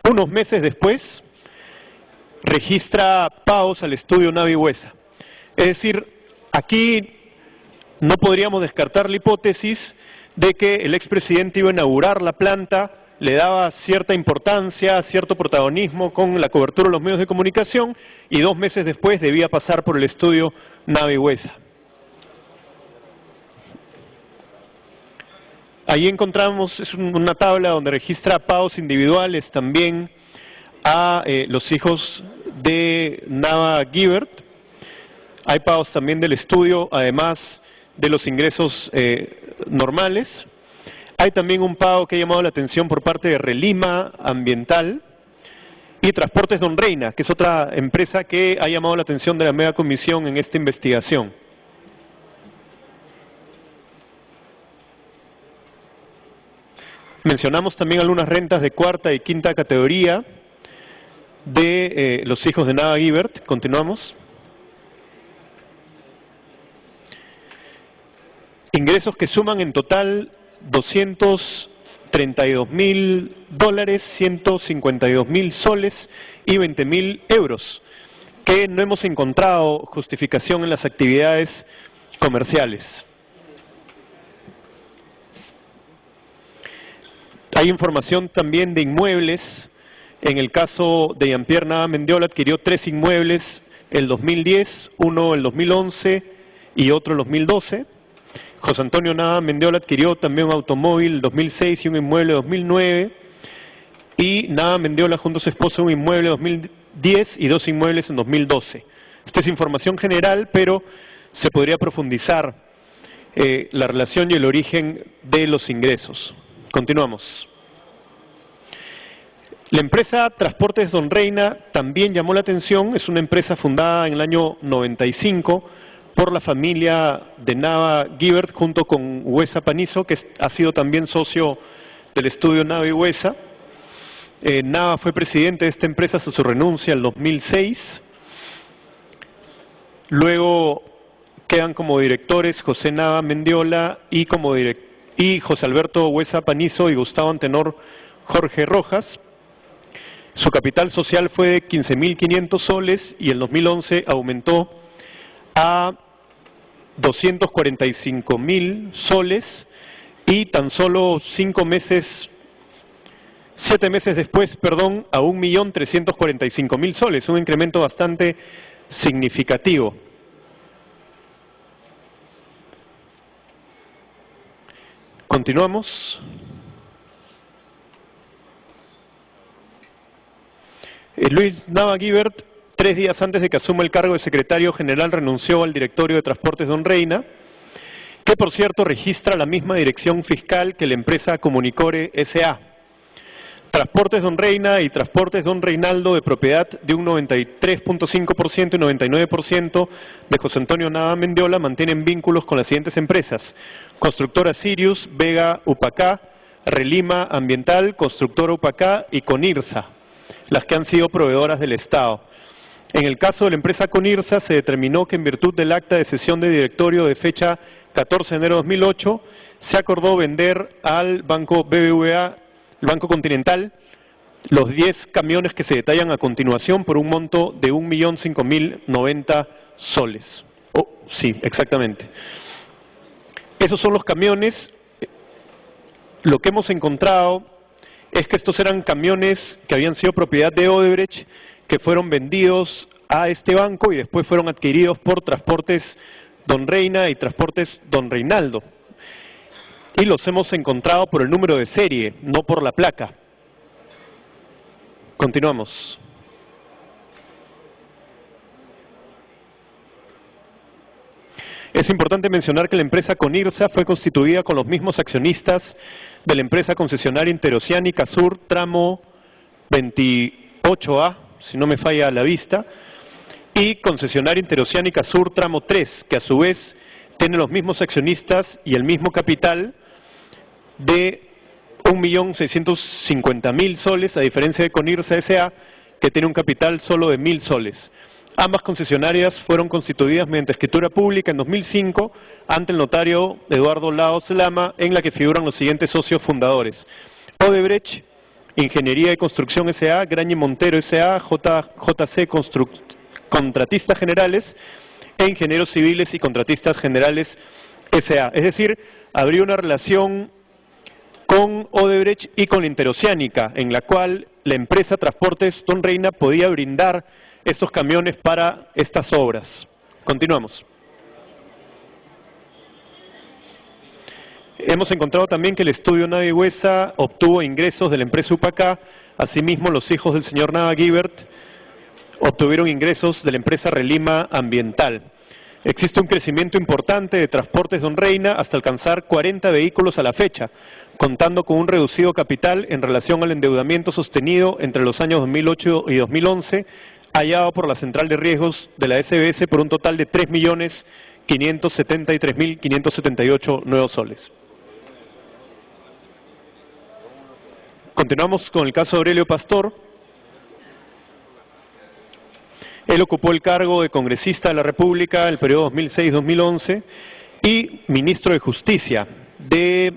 unos meses después, registra pagos al estudio Nava y Huesa. Es decir, aquí no podríamos descartar la hipótesis de que el expresidente iba a inaugurar la planta, le daba cierta importancia, cierto protagonismo con la cobertura de los medios de comunicación y 2 meses después debía pasar por el estudio Nava y Huesa. Ahí encontramos una tabla donde registra pagos individuales también a los hijos de Nava Guibert. Hay pagos también del estudio, además de los ingresos normales. Hay también un pago que ha llamado la atención por parte de Relima Ambiental y Transportes Don Reina, que es otra empresa que ha llamado la atención de la mega comisión en esta investigación. Mencionamos también algunas rentas de 4ª y 5ª categoría de los hijos de Nava Guibert. Continuamos. Ingresos que suman en total $232.000, 152.000 soles y 20.000 euros, que no hemos encontrado justificación en las actividades comerciales. Hay información también de inmuebles. En el caso de Jean-Pierre Nava Mendiola adquirió 3 inmuebles el 2010, uno el 2011 y otro el 2012. José Antonio Nava Mendiola adquirió también un automóvil en 2006 y un inmueble en 2009. Y Nava Mendiola junto a su esposo un inmueble en 2010 y 2 inmuebles en 2012. Esta es información general, pero se podría profundizar la relación y el origen de los ingresos. Continuamos. La empresa Transportes Don Reina también llamó la atención. Es una empresa fundada en el año 95 por la familia de Nava Guibert junto con Huesa Panizo, que ha sido también socio del estudio Nava y Huesa. Nava fue presidente de esta empresa hasta su renuncia en el 2006. Luego quedan como directores José Nava Mendiola y José Alberto Huesa Panizo y Gustavo Antenor Jorge Rojas. Su capital social fue de 15.500 soles y en 2011 aumentó a 245.000 soles y tan solo 7 meses después, a 1.345.000 soles, un incremento bastante significativo. Continuamos. Luis Nava Guibert, 3 días antes de que asuma el cargo de secretario general, renunció al directorio de Transportes Don Reina, que por cierto registra la misma dirección fiscal que la empresa Comunicore S.A. Transportes Don Reina y Transportes Don Reinaldo, de propiedad de un 93.5% y 99% de José Antonio Nava Mendiola, mantienen vínculos con las siguientes empresas: Constructora Sirius, Vega Upacá, Relima Ambiental, Constructora Upacá y Conirsa, las que han sido proveedoras del Estado. En el caso de la empresa Conirsa, se determinó que en virtud del acta de sesión de directorio de fecha 14 de enero de 2008, se acordó vender al Banco BBVA, el Banco Continental, los 10 camiones que se detallan a continuación por un monto de 1.005.090 soles. Oh, sí, exactamente. Esos son los camiones. Lo que hemos encontrado es que estos eran camiones que habían sido propiedad de Odebrecht, que fueron vendidos a este banco y después fueron adquiridos por Transportes Don Reina y Transportes Don Reinaldo. Y los hemos encontrado por el número de serie, no por la placa. Continuamos. Es importante mencionar que la empresa Conirsa fue constituida con los mismos accionistas de la empresa concesionaria Interoceánica Sur, tramo 28A, si no me falla la vista, y concesionaria Interoceánica Sur, tramo 3, que a su vez tiene los mismos accionistas y el mismo capital de 1.650.000 soles, a diferencia de Conirsa S.A., que tiene un capital solo de 1.000 soles. Ambas concesionarias fueron constituidas mediante escritura pública en 2005 ante el notario Eduardo Laos Lama, en la que figuran los siguientes socios fundadores: Odebrecht, Ingeniería y Construcción S.A., Grañe Montero S.A., JC Contratistas Generales e Ingenieros Civiles y Contratistas Generales S.A. Es decir, habría una relación con Odebrecht y con la Interoceánica, en la cual la empresa Transportes Don Reina podía brindar estos camiones para estas obras. Continuamos. Hemos encontrado también que el estudio Nava y Huesa obtuvo ingresos de la empresa Upacá. Asimismo, los hijos del señor Nava Guibert obtuvieron ingresos de la empresa Relima Ambiental. Existe un crecimiento importante de Transportes Don Reina hasta alcanzar 40 vehículos a la fecha, contando con un reducido capital en relación al endeudamiento sostenido entre los años 2008 y 2011, hallado por la Central de Riesgos de la SBS por un total de 3.573.578 nuevos soles. Continuamos con el caso de Aurelio Pastor. Él ocupó el cargo de congresista de la República en el periodo 2006-2011 y ministro de Justicia de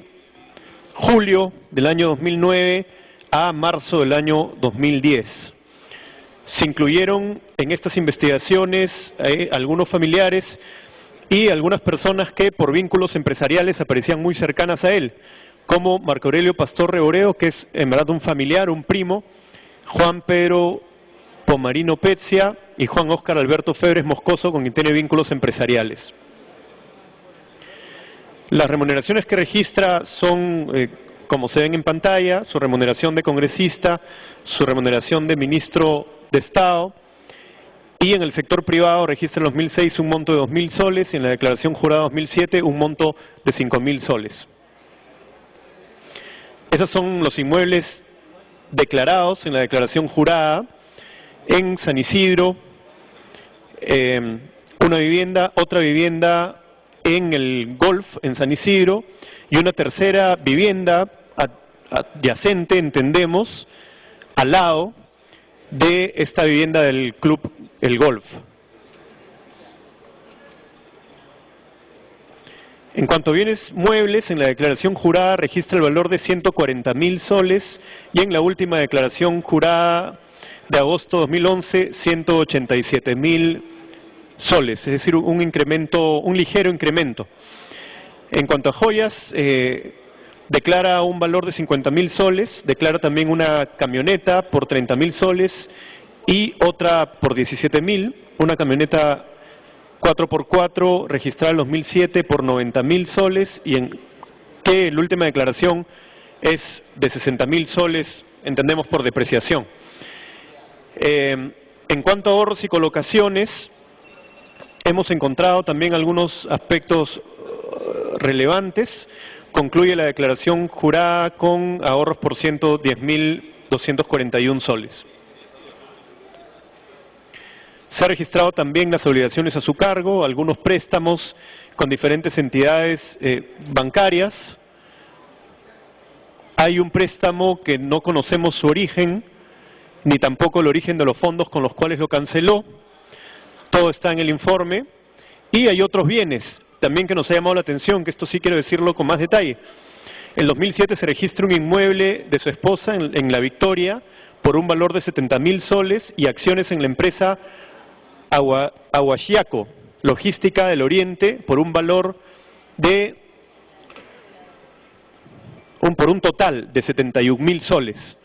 julio del año 2009 a marzo del año 2010. Se incluyeron en estas investigaciones algunos familiares y algunas personas que por vínculos empresariales aparecían muy cercanas a él, como Marco Aurelio Pastor Reboreo, que es en verdad un familiar, un primo, Juan Pedro Pomarino Petzia y Juan Óscar Alberto Febres Moscoso, con quien tiene vínculos empresariales. Las remuneraciones que registra son, como se ven en pantalla, su remuneración de congresista, su remuneración de ministro de Estado, y en el sector privado registra en 2006 un monto de 2.000 soles y en la declaración jurada 2007 un monto de 5.000 soles. Esos son los inmuebles declarados en la declaración jurada: en San Isidro, una vivienda, otra vivienda en el Golf en San Isidro y una tercera vivienda adyacente, entendemos, al lado de esta vivienda del Club El Golf. En cuanto a bienes muebles, en la declaración jurada registra el valor de 140.000 soles y en la última declaración jurada de agosto 2011, 187.000 soles, es decir, un ligero incremento. En cuanto a joyas, declara un valor de 50.000 soles, declara también una camioneta por 30.000 soles y otra por 17.000, una camioneta 4x4 registrada en 2007 por 90.000 soles y que la última declaración es de 60.000 soles, entendemos por depreciación. En cuanto a ahorros y colocaciones, hemos encontrado también algunos aspectos relevantes. Concluye la declaración jurada con ahorros por 110.241 soles. Se ha registrado también las obligaciones a su cargo, algunos préstamos con diferentes entidades bancarias. Hay un préstamo que no conocemos su origen, ni tampoco el origen de los fondos con los cuales lo canceló. Todo está en el informe. Y hay otros bienes también que nos ha llamado la atención, que esto sí quiero decirlo con más detalle. En 2007 se registra un inmueble de su esposa en La Victoria por un valor de 70.000 soles y acciones en la empresa Aguaxiaco, Logística del Oriente, por un valor de por un total de 71.000 soles.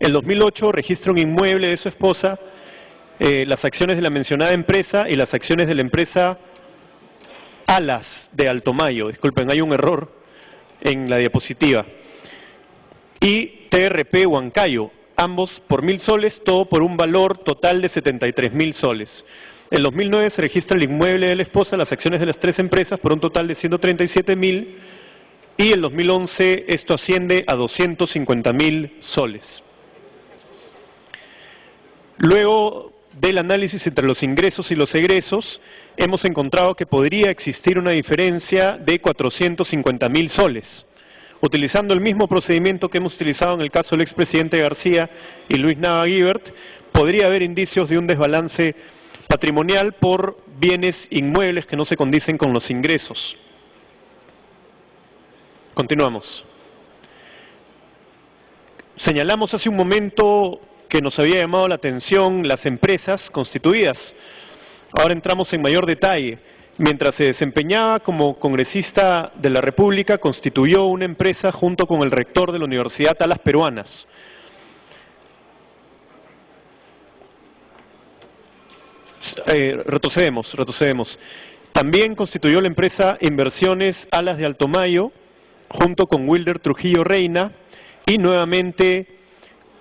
En 2008 registra un inmueble de su esposa, las acciones de la mencionada empresa y las acciones de la empresa Alas de Altomayo. Disculpen, hay un error en la diapositiva. Y TRP Huancayo, ambos por 1.000 soles, todo por un valor total de 73.000 soles. En 2009 se registra el inmueble de la esposa, las acciones de las tres empresas por un total de 137.000 y en 2011 esto asciende a 250.000 soles. Luego del análisis entre los ingresos y los egresos, hemos encontrado que podría existir una diferencia de 450.000 soles. Utilizando el mismo procedimiento que hemos utilizado en el caso del expresidente García y Luis Nava Guibert, podría haber indicios de un desbalance patrimonial por bienes inmuebles que no se condicen con los ingresos. Continuamos. Señalamos hace un momento que nos había llamado la atención las empresas constituidas. Ahora entramos en mayor detalle. Mientras se desempeñaba como congresista de la República, constituyó una empresa junto con el rector de la Universidad Alas Peruanas. Retrocedemos. También constituyó la empresa Inversiones Alas de Altomayo, junto con Wilder Trujillo Reina, y nuevamente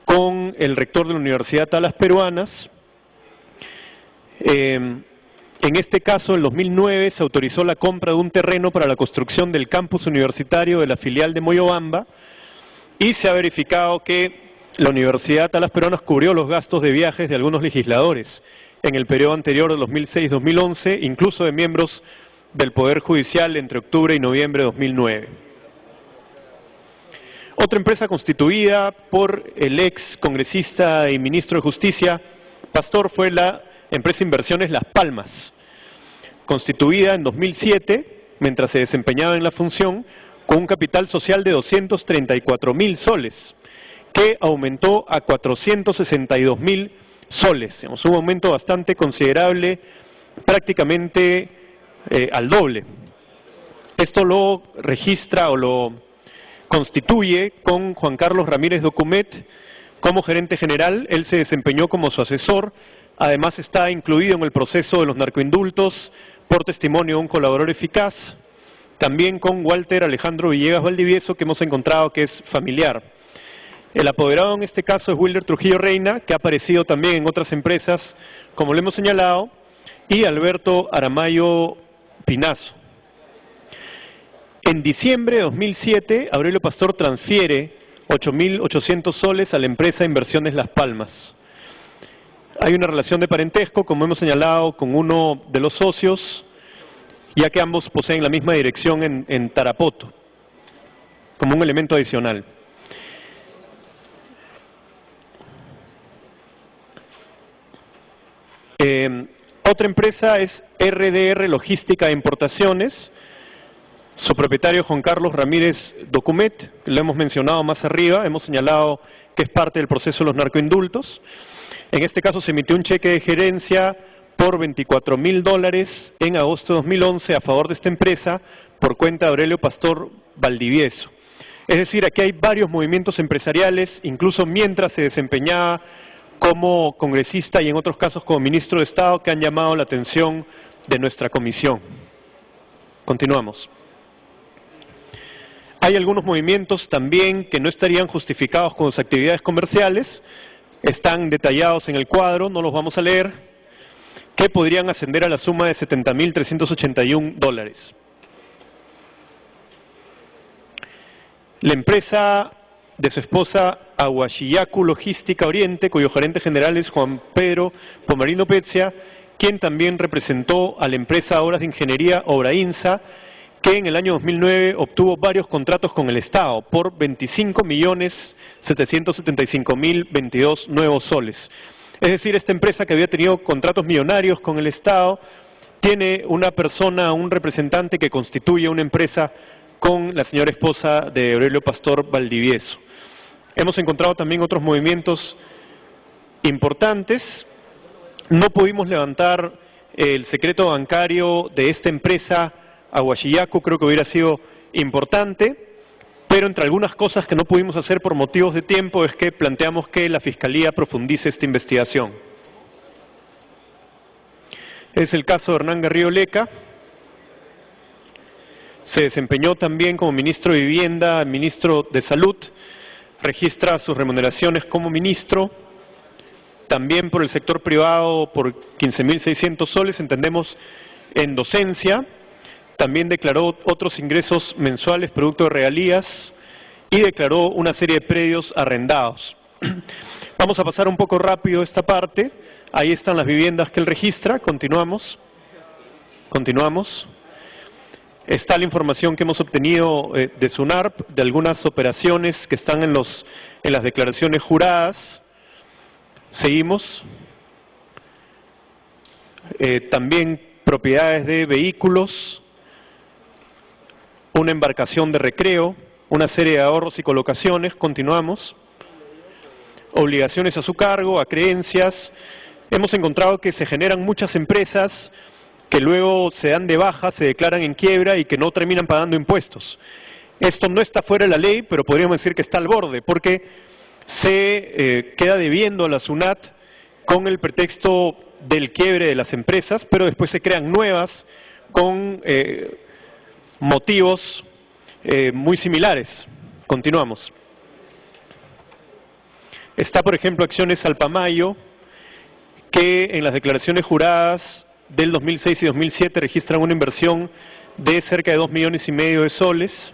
con el rector de la Universidad Alas Peruanas. En este caso, en 2009, se autorizó la compra de un terreno para la construcción del campus universitario de la filial de Moyobamba y se ha verificado que la Universidad Alas Peruanas cubrió los gastos de viajes de algunos legisladores en el periodo anterior de 2006-2011, incluso de miembros del Poder Judicial entre octubre y noviembre de 2009. Otra empresa constituida por el ex congresista y ministro de Justicia, Pastor, fue la empresa Inversiones Las Palmas, constituida en 2007, mientras se desempeñaba en la función, con un capital social de 234.000 soles, que aumentó a 462.000 soles, digamos, un aumento bastante considerable, prácticamente al doble. Esto lo registra o lo constituye con Juan Carlos Ramírez Documet como gerente general. Él se desempeñó como su asesor. Además está incluido en el proceso de los narcoindultos por testimonio de un colaborador eficaz, también con Walter Alejandro Villegas Valdivieso, que hemos encontrado que es familiar. El apoderado en este caso es Wilder Trujillo Reina, que ha aparecido también en otras empresas, como lo hemos señalado, y Alberto Aramayo Pinazo. En diciembre de 2007, Aurelio Pastor transfiere 8.800 soles a la empresa Inversiones Las Palmas. Hay una relación de parentesco, como hemos señalado, con uno de los socios, ya que ambos poseen la misma dirección en Tarapoto, como un elemento adicional. Otra empresa es RDR Logística e Importaciones. Su propietario, Juan Carlos Ramírez Documet, que lo hemos mencionado más arriba, hemos señalado que es parte del proceso de los narcoindultos. En este caso se emitió un cheque de gerencia por $24.000 en agosto de 2011 a favor de esta empresa por cuenta de Aurelio Pastor Valdivieso. Es decir, aquí hay varios movimientos empresariales, incluso mientras se desempeñaba como congresista y en otros casos como ministro de Estado, que han llamado la atención de nuestra comisión. Continuamos. Hay algunos movimientos también que no estarían justificados con sus actividades comerciales, están detallados en el cuadro, no los vamos a leer, que podrían ascender a la suma de $70.381. La empresa de su esposa Aguachiyacu Logística Oriente, cuyo gerente general es Juan Pedro Pomarino Pezia, quien también representó a la empresa Obras de Ingeniería Obrainsa, que en el año 2009 obtuvo varios contratos con el Estado por 25.775.022 nuevos soles. Es decir, esta empresa que había tenido contratos millonarios con el Estado, tiene una persona, un representante que constituye una empresa con la señora esposa de Aurelio Pastor Valdivieso. Hemos encontrado también otros movimientos importantes. No pudimos levantar el secreto bancario de esta empresa Aguachiyacu, creo que hubiera sido importante, pero entre algunas cosas que no pudimos hacer por motivos de tiempo es que planteamos que la Fiscalía profundice esta investigación. Es el caso de Hernán Garrido Leca. Se desempeñó también como ministro de Vivienda, ministro de Salud, registra sus remuneraciones como ministro, también por el sector privado por 15.600 soles, entendemos en docencia, también declaró otros ingresos mensuales producto de regalías y declaró una serie de predios arrendados. Vamos a pasar un poco rápido esta parte, ahí están las viviendas que él registra, continuamos. Está la información que hemos obtenido de SUNARP, de algunas operaciones que están en las declaraciones juradas. Seguimos. También propiedades de vehículos, una embarcación de recreo, una serie de ahorros y colocaciones. Continuamos. Obligaciones a su cargo, acreencias. Hemos encontrado que se generan muchas empresas que luego se dan de baja, se declaran en quiebra y que no terminan pagando impuestos. Esto no está fuera de la ley, pero podríamos decir que está al borde, porque se queda debiendo a la SUNAT con el pretexto del quiebre de las empresas, pero después se crean nuevas con motivos muy similares. Continuamos. Está, por ejemplo, Acciones Alpamayo, que en las declaraciones juradas del 2006 y 2007 registran una inversión de cerca de 2,5 millones de soles.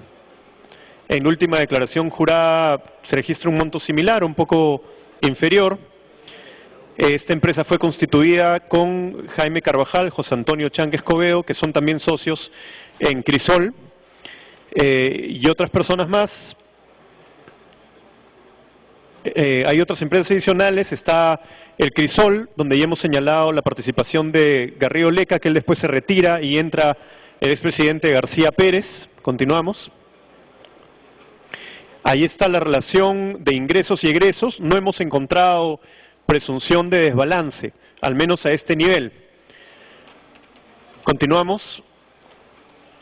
En última declaración jurada se registra un monto similar, un poco inferior. Esta empresa fue constituida con Jaime Carvajal, José Antonio Chanque Escobedo, que son también socios en Crisol, y otras personas más. Hay otras empresas adicionales, está el Crisol, donde ya hemos señalado la participación de Garrido Leca, que él después se retira y entra el expresidente García Pérez. Continuamos. Ahí está la relación de ingresos y egresos. No hemos encontrado presunción de desbalance, al menos a este nivel. Continuamos.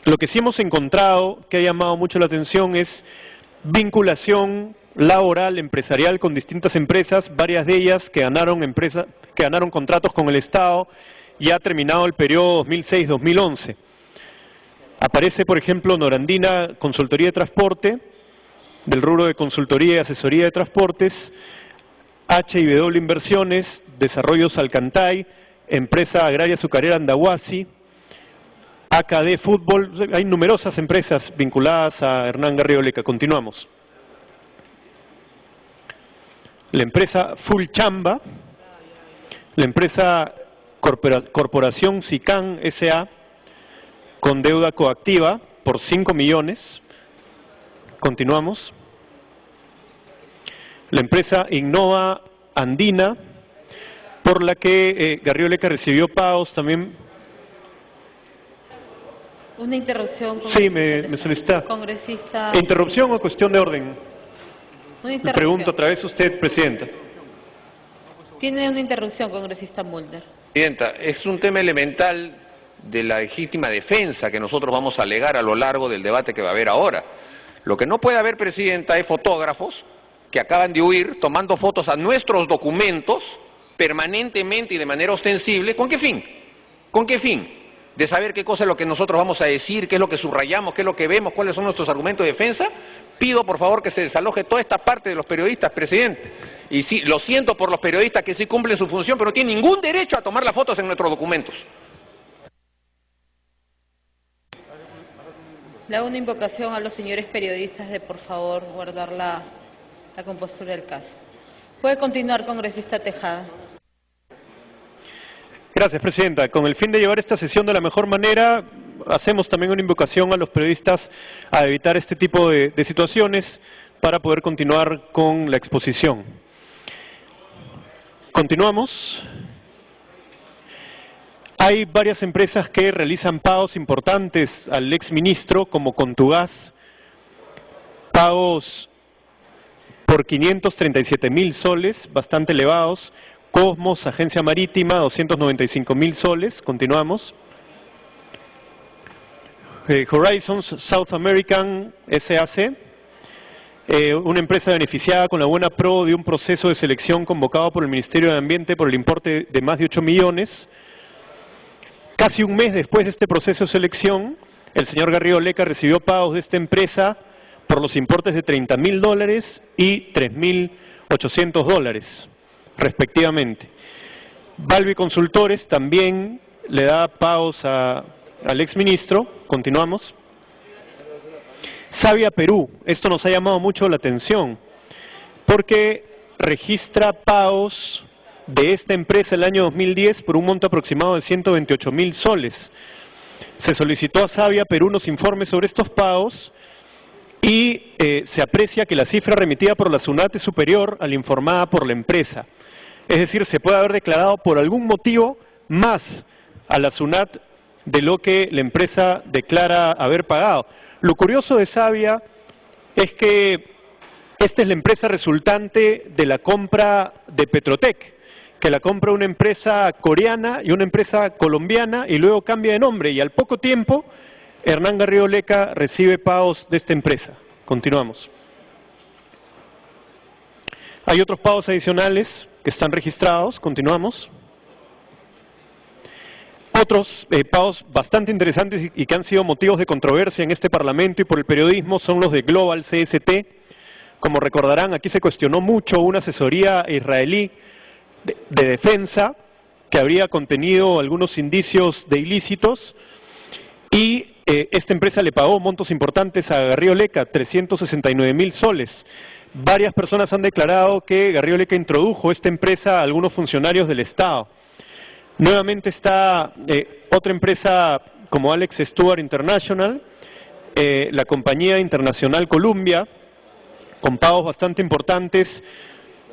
Lo que sí hemos encontrado, que ha llamado mucho la atención, es vinculación laboral, empresarial con distintas empresas, varias de ellas que ganaron contratos con el Estado y ha terminado el periodo 2006-2011. Aparece, por ejemplo, Norandina Consultoría de Transporte, del rubro de consultoría y asesoría de transportes, H&W Inversiones, Desarrollos Alcantay, Empresa Agraria Azucarera Andahuasi, AKD Fútbol. Hay numerosas empresas vinculadas a Hernán Garrido Leca. Continuamos. La empresa Full Chamba, la empresa Corporación SICAN S.A. con deuda coactiva por 5 millones. Continuamos. La empresa Innova Andina, por la que Garrido Leca recibió pagos también Una interrupción. Sí, me solicita. Congresista. ¿Interrupción o cuestión de orden? Una Le interrupción. pregunto otra vez a usted, Presidenta. Tiene una interrupción, congresista Mulder. Presidenta, es un tema elemental de la legítima defensa que nosotros vamos a alegar a lo largo del debate que va a haber ahora. Lo que no puede haber, Presidenta, es fotógrafos que acaban de huir tomando fotos a nuestros documentos permanentemente y de manera ostensible. ¿Con qué fin? ¿Con qué fin? De saber qué cosa es lo que nosotros vamos a decir, qué es lo que subrayamos, qué es lo que vemos, cuáles son nuestros argumentos de defensa. Pido, por favor, que se desaloje toda esta parte de los periodistas, Presidente. Y sí, lo siento por los periodistas que sí cumplen su función, pero no tienen ningún derecho a tomar las fotos en nuestros documentos. Le hago una invocación a los señores periodistas de, por favor, guardar la compostura del caso. Puede continuar, congresista Tejada. Gracias, Presidenta. Con el fin de llevar esta sesión de la mejor manera, hacemos también una invocación a los periodistas a evitar este tipo de situaciones para poder continuar con la exposición. Continuamos. Hay varias empresas que realizan pagos importantes al exministro, como Contugás, pagos por 537.000 soles, bastante elevados. Cosmos, Agencia Marítima, 295.000 soles. Continuamos. Horizons South American SAC, una empresa beneficiada con la buena pro de un proceso de selección convocado por el Ministerio de Ambiente por el importe de más de 8 millones. Casi un mes después de este proceso de selección, el señor Garrido Leca recibió pagos de esta empresa por los importes de $30.000 y $3.800, respectivamente. Balbi Consultores también le da pagos al exministro. Continuamos. Savia Perú, esto nos ha llamado mucho la atención, porque registra pagos de esta empresa el año 2010 por un monto aproximado de 128.000 soles. Se solicitó a Savia Perú unos informes sobre estos pagos y se aprecia que la cifra remitida por la SUNAT es superior a la informada por la empresa. Es decir, se puede haber declarado por algún motivo más a la SUNAT de lo que la empresa declara haber pagado. Lo curioso de Savia es que esta es la empresa resultante de la compra de Petrotec, que la compra una empresa coreana y una empresa colombiana y luego cambia de nombre, y al poco tiempo Hernán Garrido Leca recibe pagos de esta empresa. Continuamos. Hay otros pagos adicionales que están registrados. Continuamos. Otros pagos bastante interesantes y que han sido motivos de controversia en este Parlamento y por el periodismo son los de Global CST. Como recordarán, aquí se cuestionó mucho una asesoría israelí de defensa que habría contenido algunos indicios de ilícitos, y esta empresa le pagó montos importantes a Garrido Leca, 369.000 soles. Varias personas han declarado que Garrido Leca introdujo esta empresa a algunos funcionarios del Estado. Nuevamente está otra empresa como Alex Stewart International, la compañía internacional Columbia, con pagos bastante importantes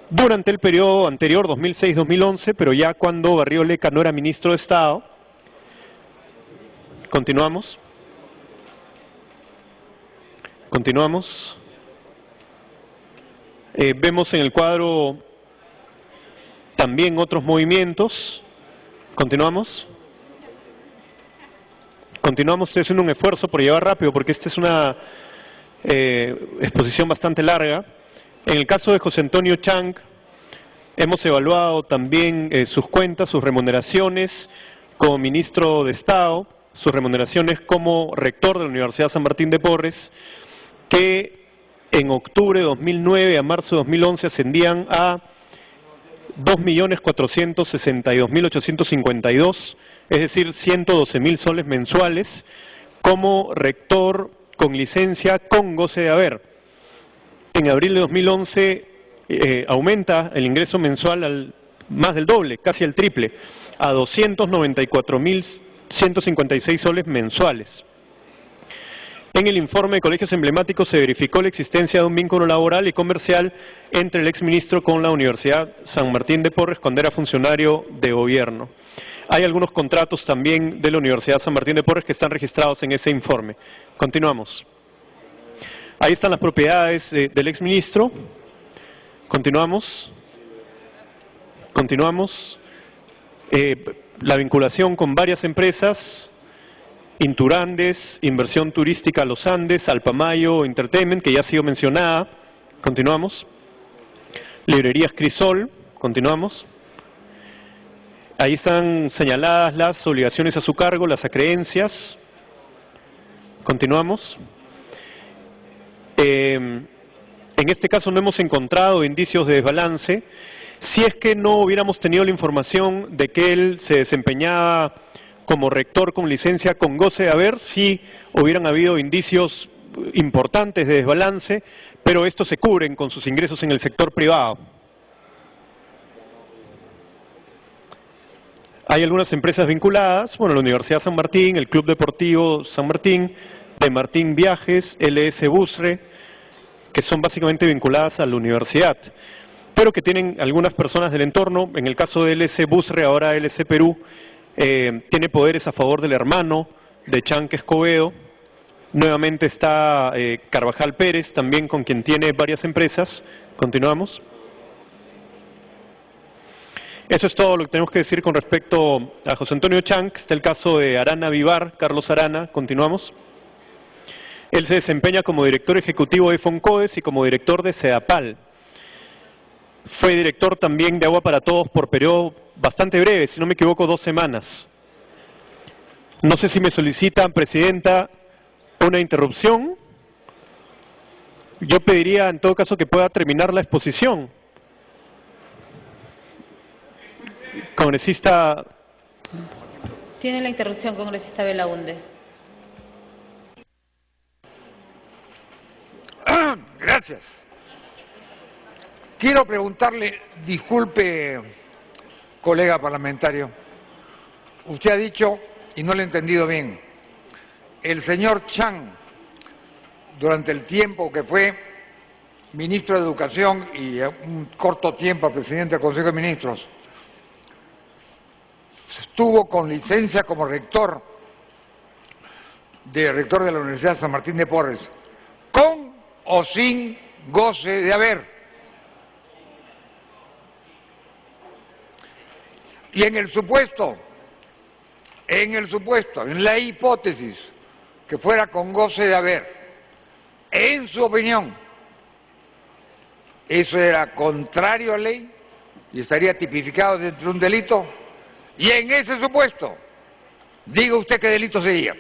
durante el periodo anterior, 2006-2011, pero ya cuando Garrido Leca no era ministro de Estado. Continuamos. Continuamos. Vemos en el cuadro también otros movimientos. Continuamos. Continuamos, estoy haciendo un esfuerzo por llevar rápido porque esta es una exposición bastante larga. En el caso de José Antonio Chang, hemos evaluado también sus cuentas, sus remuneraciones como ministro de Estado, sus remuneraciones como rector de la Universidad San Martín de Porres, que en octubre de 2009 a marzo de 2011 ascendían a 2.462.852, es decir, 112.000 soles mensuales, como rector con licencia con goce de haber. En abril de 2011 aumenta el ingreso mensual al más del doble, casi al triple, a 294.156 soles mensuales. En el informe de colegios emblemáticos se verificó la existencia de un vínculo laboral y comercial entre el exministro con la Universidad San Martín de Porres cuando era funcionario de gobierno. Hay algunos contratos también de la Universidad San Martín de Porres que están registrados en ese informe. Continuamos. Ahí están las propiedades del exministro. Continuamos. Continuamos. La vinculación con varias empresas. Inturandes, Inversión Turística Los Andes, Alpamayo Entertainment, que ya ha sido mencionada. Continuamos. Librerías Crisol. Continuamos. Ahí están señaladas las obligaciones a su cargo, las acreencias. Continuamos. En este caso no hemos encontrado indicios de desbalance. Si es que no hubiéramos tenido la información de que él se desempeñaba como rector con licencia con goce de haber, sí hubieran habido indicios importantes de desbalance, pero estos se cubren con sus ingresos en el sector privado. Hay algunas empresas vinculadas, bueno, la Universidad San Martín, el Club Deportivo San Martín, de Martín Viajes, LS Busre, que son básicamente vinculadas a la universidad, pero que tienen algunas personas del entorno. En el caso de LS Busre, ahora LS Perú, tiene poderes a favor del hermano de Chanque Escobedo. Nuevamente está Carvajal Pérez, también con quien tiene varias empresas. Continuamos. Eso es todo lo que tenemos que decir con respecto a José Antonio Chanque. Está el caso de Arana Vivar, Carlos Arana. Continuamos. Él se desempeña como director ejecutivo de Foncodes y como director de Sedapal. Fue director también de Agua para Todos por periodo bastante breve, si no me equivoco, 2 semanas. No sé si me solicitan, Presidenta, una interrupción. Yo pediría en todo caso que pueda terminar la exposición. Congresista. Tiene la interrupción, congresista Belaunde. Gracias. Quiero preguntarle, disculpe, colega parlamentario, usted ha dicho, y no lo he entendido bien, el señor Chanque, durante el tiempo que fue ministro de Educación y un corto tiempo presidente del Consejo de Ministros, estuvo con licencia como rector de la Universidad San Martín de Porres, con o sin goce de haber. Y en la hipótesis que fuera con goce de haber, en su opinión, eso era contrario a ley y estaría tipificado dentro de un delito. Y en ese supuesto, diga usted qué delito sería.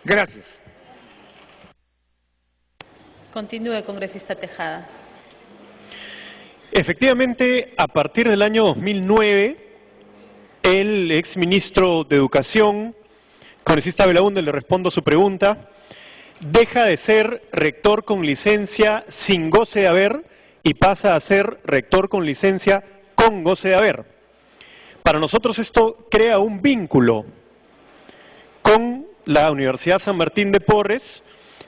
Gracias. Continúe, congresista Tejada. Efectivamente, a partir del año 2009, el exministro de Educación, congresista Belaunde, le respondo a su pregunta, deja de ser rector con licencia sin goce de haber y pasa a ser rector con licencia con goce de haber. Para nosotros esto crea un vínculo con la Universidad San Martín de Porres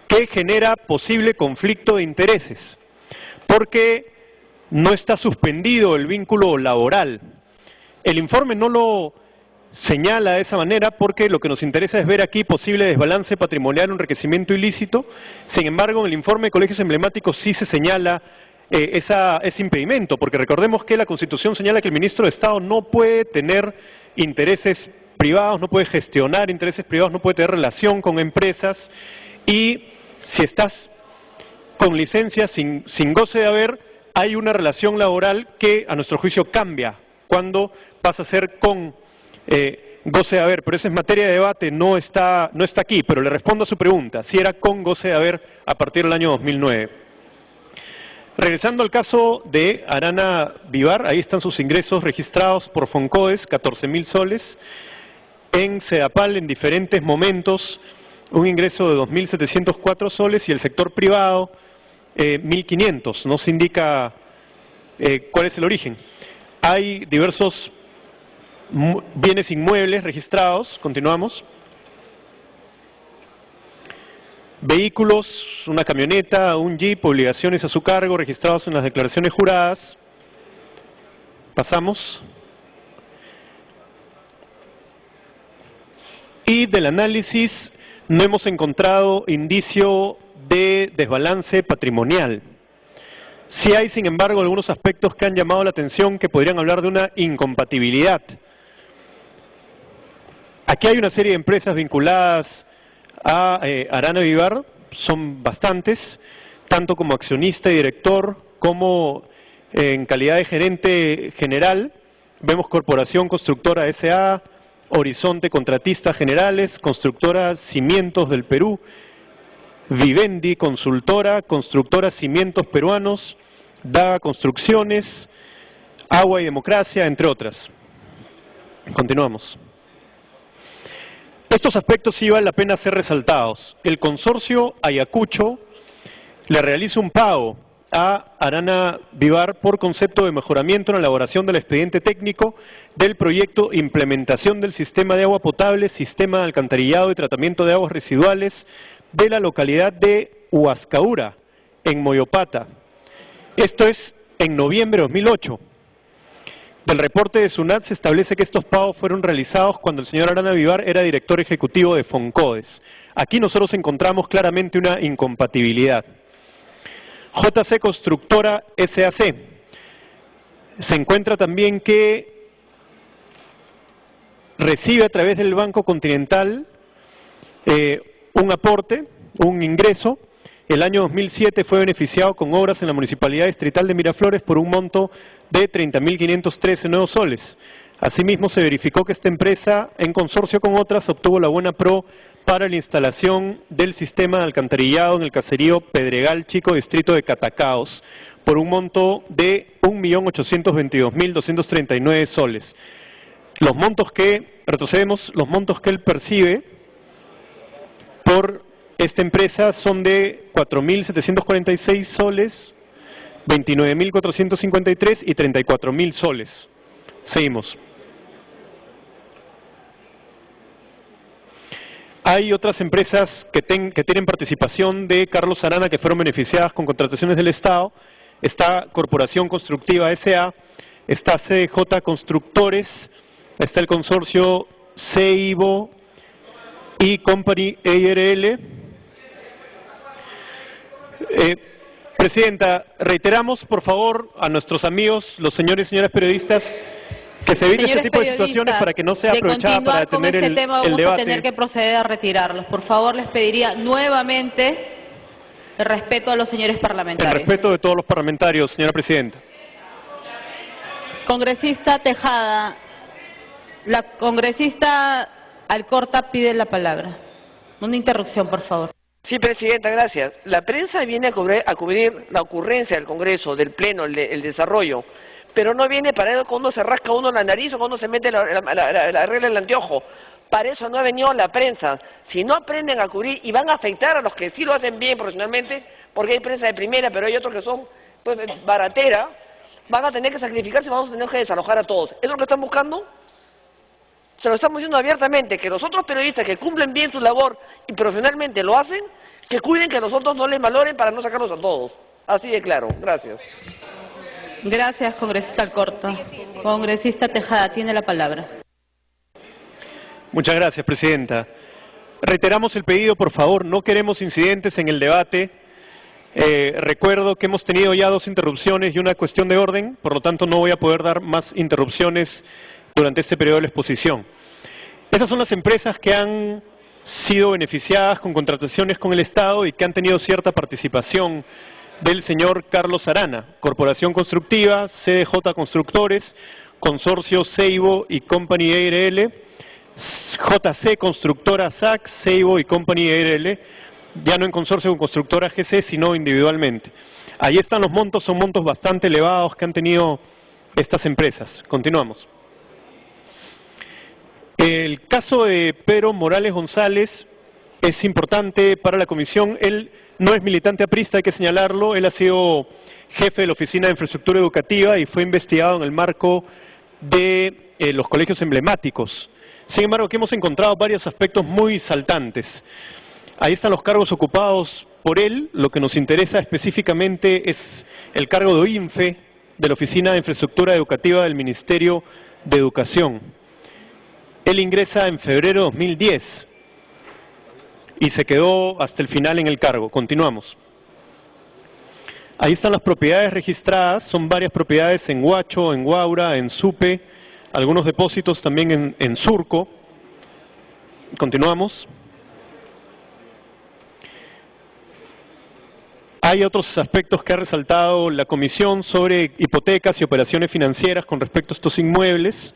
que genera posible conflicto de intereses, porque no está suspendido el vínculo laboral. El informe no lo señala de esa manera porque lo que nos interesa es ver aquí posible desbalance patrimonial, un enriquecimiento ilícito. Sin embargo, en el informe de colegios emblemáticos sí se señala ese impedimento, porque recordemos que la Constitución señala que el ministro de Estado no puede tener intereses privados, no puede gestionar intereses privados, no puede tener relación con empresas, y si estás con licencia sin goce de haber, hay una relación laboral que a nuestro juicio cambia cuando pasa a ser con goce de haber, pero esa es materia de debate, no está aquí, pero le respondo a su pregunta, si era con goce de haber a partir del año 2009. Regresando al caso de Arana Vivar, ahí están sus ingresos registrados por Foncodes, 14.000 soles, en Sedapal en diferentes momentos, un ingreso de 2.704 soles y el sector privado 1.500, no se indica cuál es el origen. Hay diversos bienes inmuebles registrados, continuamos. Vehículos, una camioneta, un jeep, obligaciones a su cargo registrados en las declaraciones juradas. Pasamos. Y del análisis no hemos encontrado indicio de desbalance patrimonial. Sí hay, sin embargo, algunos aspectos que han llamado la atención que podrían hablar de una incompatibilidad. Aquí hay una serie de empresas vinculadas a Arana Vivar, son bastantes, tanto como accionista y director, como en calidad de gerente general. Vemos Corporación Constructora S.A., Horizonte Contratistas Generales, Constructora Cimientos del Perú, Vivendi Consultora, Constructora Cimientos Peruanos, Daga Construcciones, Agua y Democracia, entre otras. Continuamos. Estos aspectos sí vale la pena ser resaltados. El consorcio Ayacucho le realiza un pago a Arana Vivar por concepto de mejoramiento en la elaboración del expediente técnico del proyecto Implementación del Sistema de Agua Potable, Sistema de Alcantarillado y Tratamiento de Aguas Residuales de la localidad de Huascaura, en Moyopata. Esto es en noviembre de 2008. Del reporte de SUNAT se establece que estos pagos fueron realizados cuando el señor Arana Vivar era director ejecutivo de Foncodes. Aquí nosotros encontramos claramente una incompatibilidad. JC Constructora SAC. Se encuentra también que recibe a través del Banco Continental un aporte, un ingreso. El año 2007 fue beneficiado con obras en la Municipalidad Distrital de Miraflores por un monto de 30.513 nuevos soles. Asimismo, se verificó que esta empresa, en consorcio con otras, obtuvo la buena pro para la instalación del sistema de alcantarillado en el caserío Pedregal Chico, distrito de Catacaos, por un monto de 1.822.239 soles. Los montos que, retrocedemos, los montos que él percibe por esta empresa son de 4.746 soles, 29.453 y 34.000 soles. Seguimos. Hay otras empresas que tienen participación de Carlos Arana que fueron beneficiadas con contrataciones del Estado. Está Corporación Constructiva S.A., está CJ Constructores, está el consorcio CEIBO y Company ARL. Presidenta, reiteramos por favor a nuestros amigos, los señores y señoras periodistas, que se evite este tipo de situaciones para que no sea aprovechada para detener el debate. Vamos a tener que proceder a retirarlos. Por favor, les pediría nuevamente el respeto a los señores parlamentarios. El respeto de todos los parlamentarios, señora presidenta. Congresista Tejada, la congresista Alcorta pide la palabra. Una interrupción, por favor. Sí, presidenta, gracias. La prensa viene a cubrir la ocurrencia del Congreso, del Pleno, el desarrollo, pero no viene para eso cuando se rasca uno la nariz o cuando se mete la regla en el anteojo. Para eso no ha venido la prensa. Si no aprenden a cubrir y van a afectar a los que sí lo hacen bien profesionalmente, porque hay prensa de primera, pero hay otros que son pues, baratera, van a tener que sacrificarse y vamos a tener que desalojar a todos. ¿Eso es lo que están buscando? Se lo estamos diciendo abiertamente, que los otros periodistas que cumplen bien su labor y profesionalmente lo hacen, que cuiden que los otros no les valoren para no sacarlos a todos. Así de claro. Gracias. Gracias, congresista Alcorta. Congresista Tejada, tiene la palabra. Muchas gracias, presidenta. Reiteramos el pedido, por favor, no queremos incidentes en el debate. Recuerdo que hemos tenido ya 2 interrupciones y una cuestión de orden, por lo tanto no voy a poder dar más interrupciones durante este periodo de la exposición. Esas son las empresas que han sido beneficiadas con contrataciones con el Estado y que han tenido cierta participación del señor Carlos Arana. Corporación Constructiva, CDJ Constructores, Consorcio CEIBO y Company ARL, JC Constructora SAC, CEIBO y Company ARL, ya no en consorcio con Constructora GC, sino individualmente. Ahí están los montos, son montos bastante elevados que han tenido estas empresas. Continuamos. El caso de Pedro Morales González es importante para la comisión. Él no es militante aprista, hay que señalarlo. Él ha sido jefe de la Oficina de Infraestructura Educativa y fue investigado en el marco de los colegios emblemáticos. Sin embargo, aquí hemos encontrado varios aspectos muy saltantes. Ahí están los cargos ocupados por él. Lo que nos interesa específicamente es el cargo de OINFE, de la Oficina de Infraestructura Educativa del Ministerio de Educación. Él ingresa en febrero de 2010 y se quedó hasta el final en el cargo. Continuamos. Ahí están las propiedades registradas, son varias propiedades en Huacho, en Huaura, en Supe, algunos depósitos también en Surco. Continuamos. Hay otros aspectos que ha resaltado la Comisión sobre hipotecas y operaciones financieras con respecto a estos inmuebles.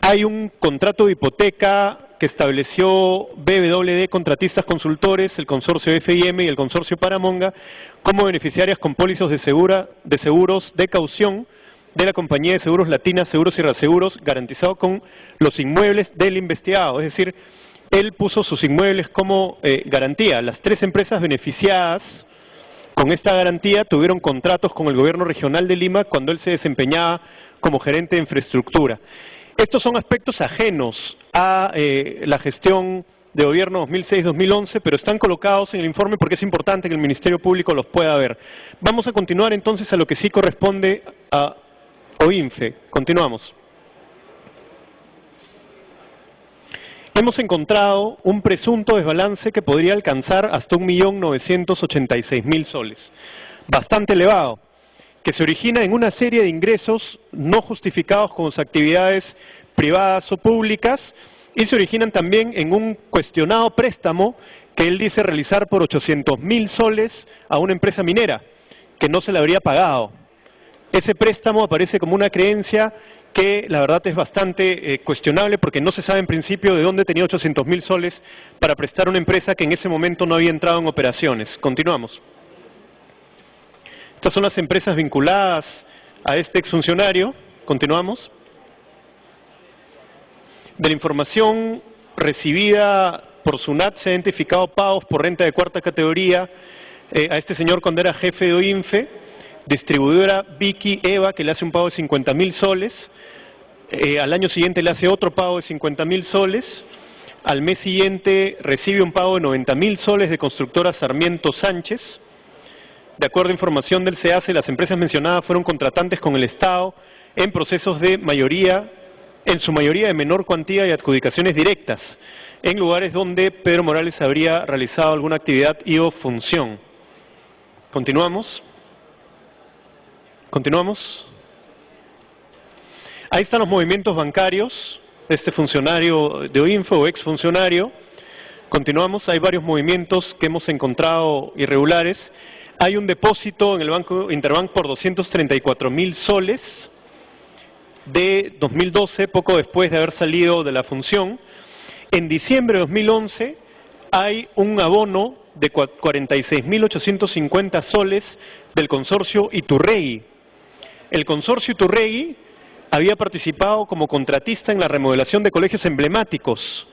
Hay un contrato de hipoteca que estableció BBWD Contratistas Consultores, el consorcio FIM y el consorcio Paramonga, como beneficiarias con pólizas de seguros de caución de la compañía de seguros Latina, Seguros y Reaseguros, garantizado con los inmuebles del investigado. Es decir, él puso sus inmuebles como garantía. Las 3 empresas beneficiadas con esta garantía tuvieron contratos con el gobierno regional de Lima cuando él se desempeñaba como gerente de infraestructura. Estos son aspectos ajenos a la gestión de gobierno 2006-2011, pero están colocados en el informe porque es importante que el Ministerio Público los pueda ver. Vamos a continuar entonces a lo que sí corresponde a OINFE. Continuamos. Hemos encontrado un presunto desbalance que podría alcanzar hasta 1.986.000 soles, bastante elevado, que se origina en una serie de ingresos no justificados con sus actividades privadas o públicas y se originan también en un cuestionado préstamo que él dice realizar por 800.000 soles a una empresa minera, que no se le habría pagado. Ese préstamo aparece como una creencia que la verdad es bastante cuestionable porque no se sabe en principio de dónde tenía 800.000 soles para prestar a una empresa que en ese momento no había entrado en operaciones. Continuamos. Estas son las empresas vinculadas a este exfuncionario. Continuamos. De la información recibida por SUNAT se ha identificado pagos por renta de 4ª categoría a este señor cuando era jefe de OINFE, distribuidora Vicky Eva, que le hace un pago de 50.000 soles, al año siguiente le hace otro pago de 50.000 soles, al mes siguiente recibe un pago de 90.000 soles de constructora Sarmiento Sánchez. De acuerdo a información del SEACE, las empresas mencionadas fueron contratantes con el Estado en procesos de mayoría, en su mayoría de menor cuantía y adjudicaciones directas, en lugares donde Pedro Morales habría realizado alguna actividad y o función. Continuamos. Continuamos. Ahí están los movimientos bancarios de este funcionario de OINFE o exfuncionario. Continuamos. Hay varios movimientos que hemos encontrado irregulares. Hay un depósito en el Banco Interbank por 234.000 soles de 2012, poco después de haber salido de la función. En diciembre de 2011 hay un abono de 46.850 soles del consorcio Iturregui. El consorcio Iturregui había participado como contratista en la remodelación de colegios emblemáticos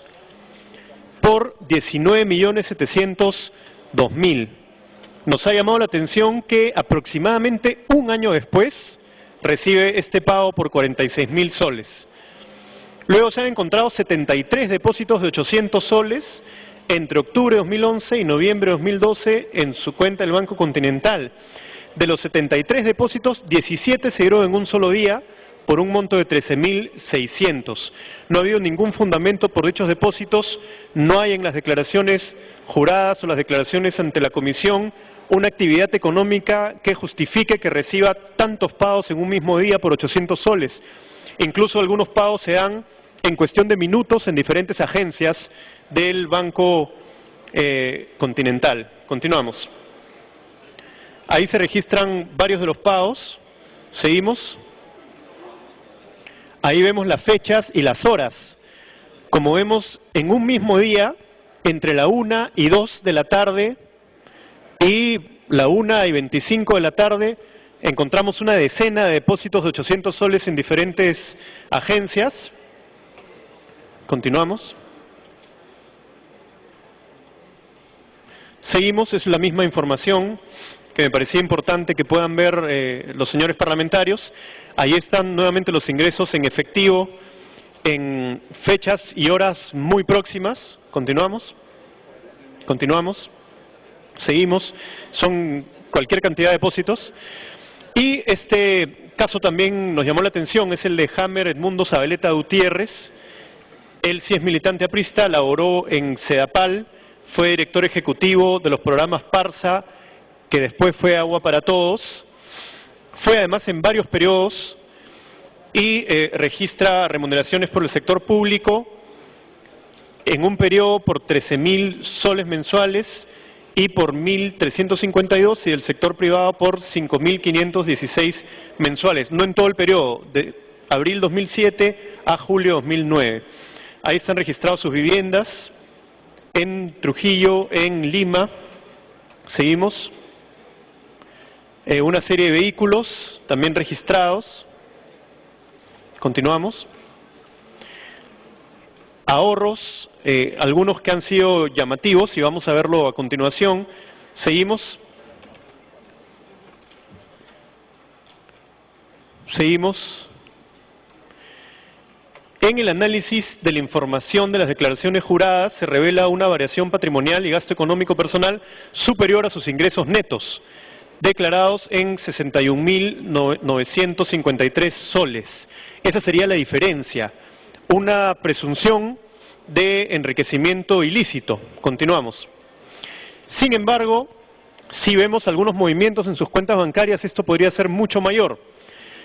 por 19.702.000. Nos ha llamado la atención que aproximadamente un año después recibe este pago por 46.000 soles. Luego se han encontrado 73 depósitos de 800 soles entre octubre de 2011 y noviembre de 2012 en su cuenta del Banco Continental. De los 73 depósitos, 17 se dieron en un solo día por un monto de 13.600. No ha habido ningún fundamento por dichos depósitos, no hay en las declaraciones juradas o las declaraciones ante la Comisión una actividad económica que justifique que reciba tantos pagos en un mismo día por 800 soles. Incluso algunos pagos se dan en cuestión de minutos en diferentes agencias del Banco Continental. Continuamos. Ahí se registran varios de los pagos. Seguimos. Ahí vemos las fechas y las horas. Como vemos, en un mismo día, entre la 1 y 2 de la tarde y la 1 y 25 de la tarde, encontramos una decena de depósitos de 800 soles en diferentes agencias. Continuamos. Seguimos, es la misma información que me parecía importante que puedan ver los señores parlamentarios. Ahí están nuevamente los ingresos en efectivo en fechas y horas muy próximas. Continuamos. Continuamos. Seguimos. Son cualquier cantidad de depósitos. Y este caso también nos llamó la atención, es el de Hammer Edmundo Zabaleta Gutiérrez. Él sí es militante aprista, laboró en Sedapal, fue director ejecutivo de los programas Parsa, que después fue Agua para Todos. Fue además en varios periodos y registra remuneraciones por el sector público en un periodo por 13.000 soles mensuales y por 1.352 y del sector privado por 5.516 mensuales. No en todo el periodo, de abril 2007 a julio 2009. Ahí están registradas sus viviendas en Trujillo, en Lima. Seguimos. Una serie de vehículos también registrados. Continuamos. Ahorros, algunos que han sido llamativos y vamos a verlo a continuación. Seguimos. Seguimos. En el análisis de la información de las declaraciones juradas se revela una variación patrimonial y gasto económico personal superior a sus ingresos netos, declarados en 61.953 soles. Esa sería la diferencia, una presunción de enriquecimiento ilícito. Continuamos. Sin embargo, si vemos algunos movimientos en sus cuentas bancarias, esto podría ser mucho mayor.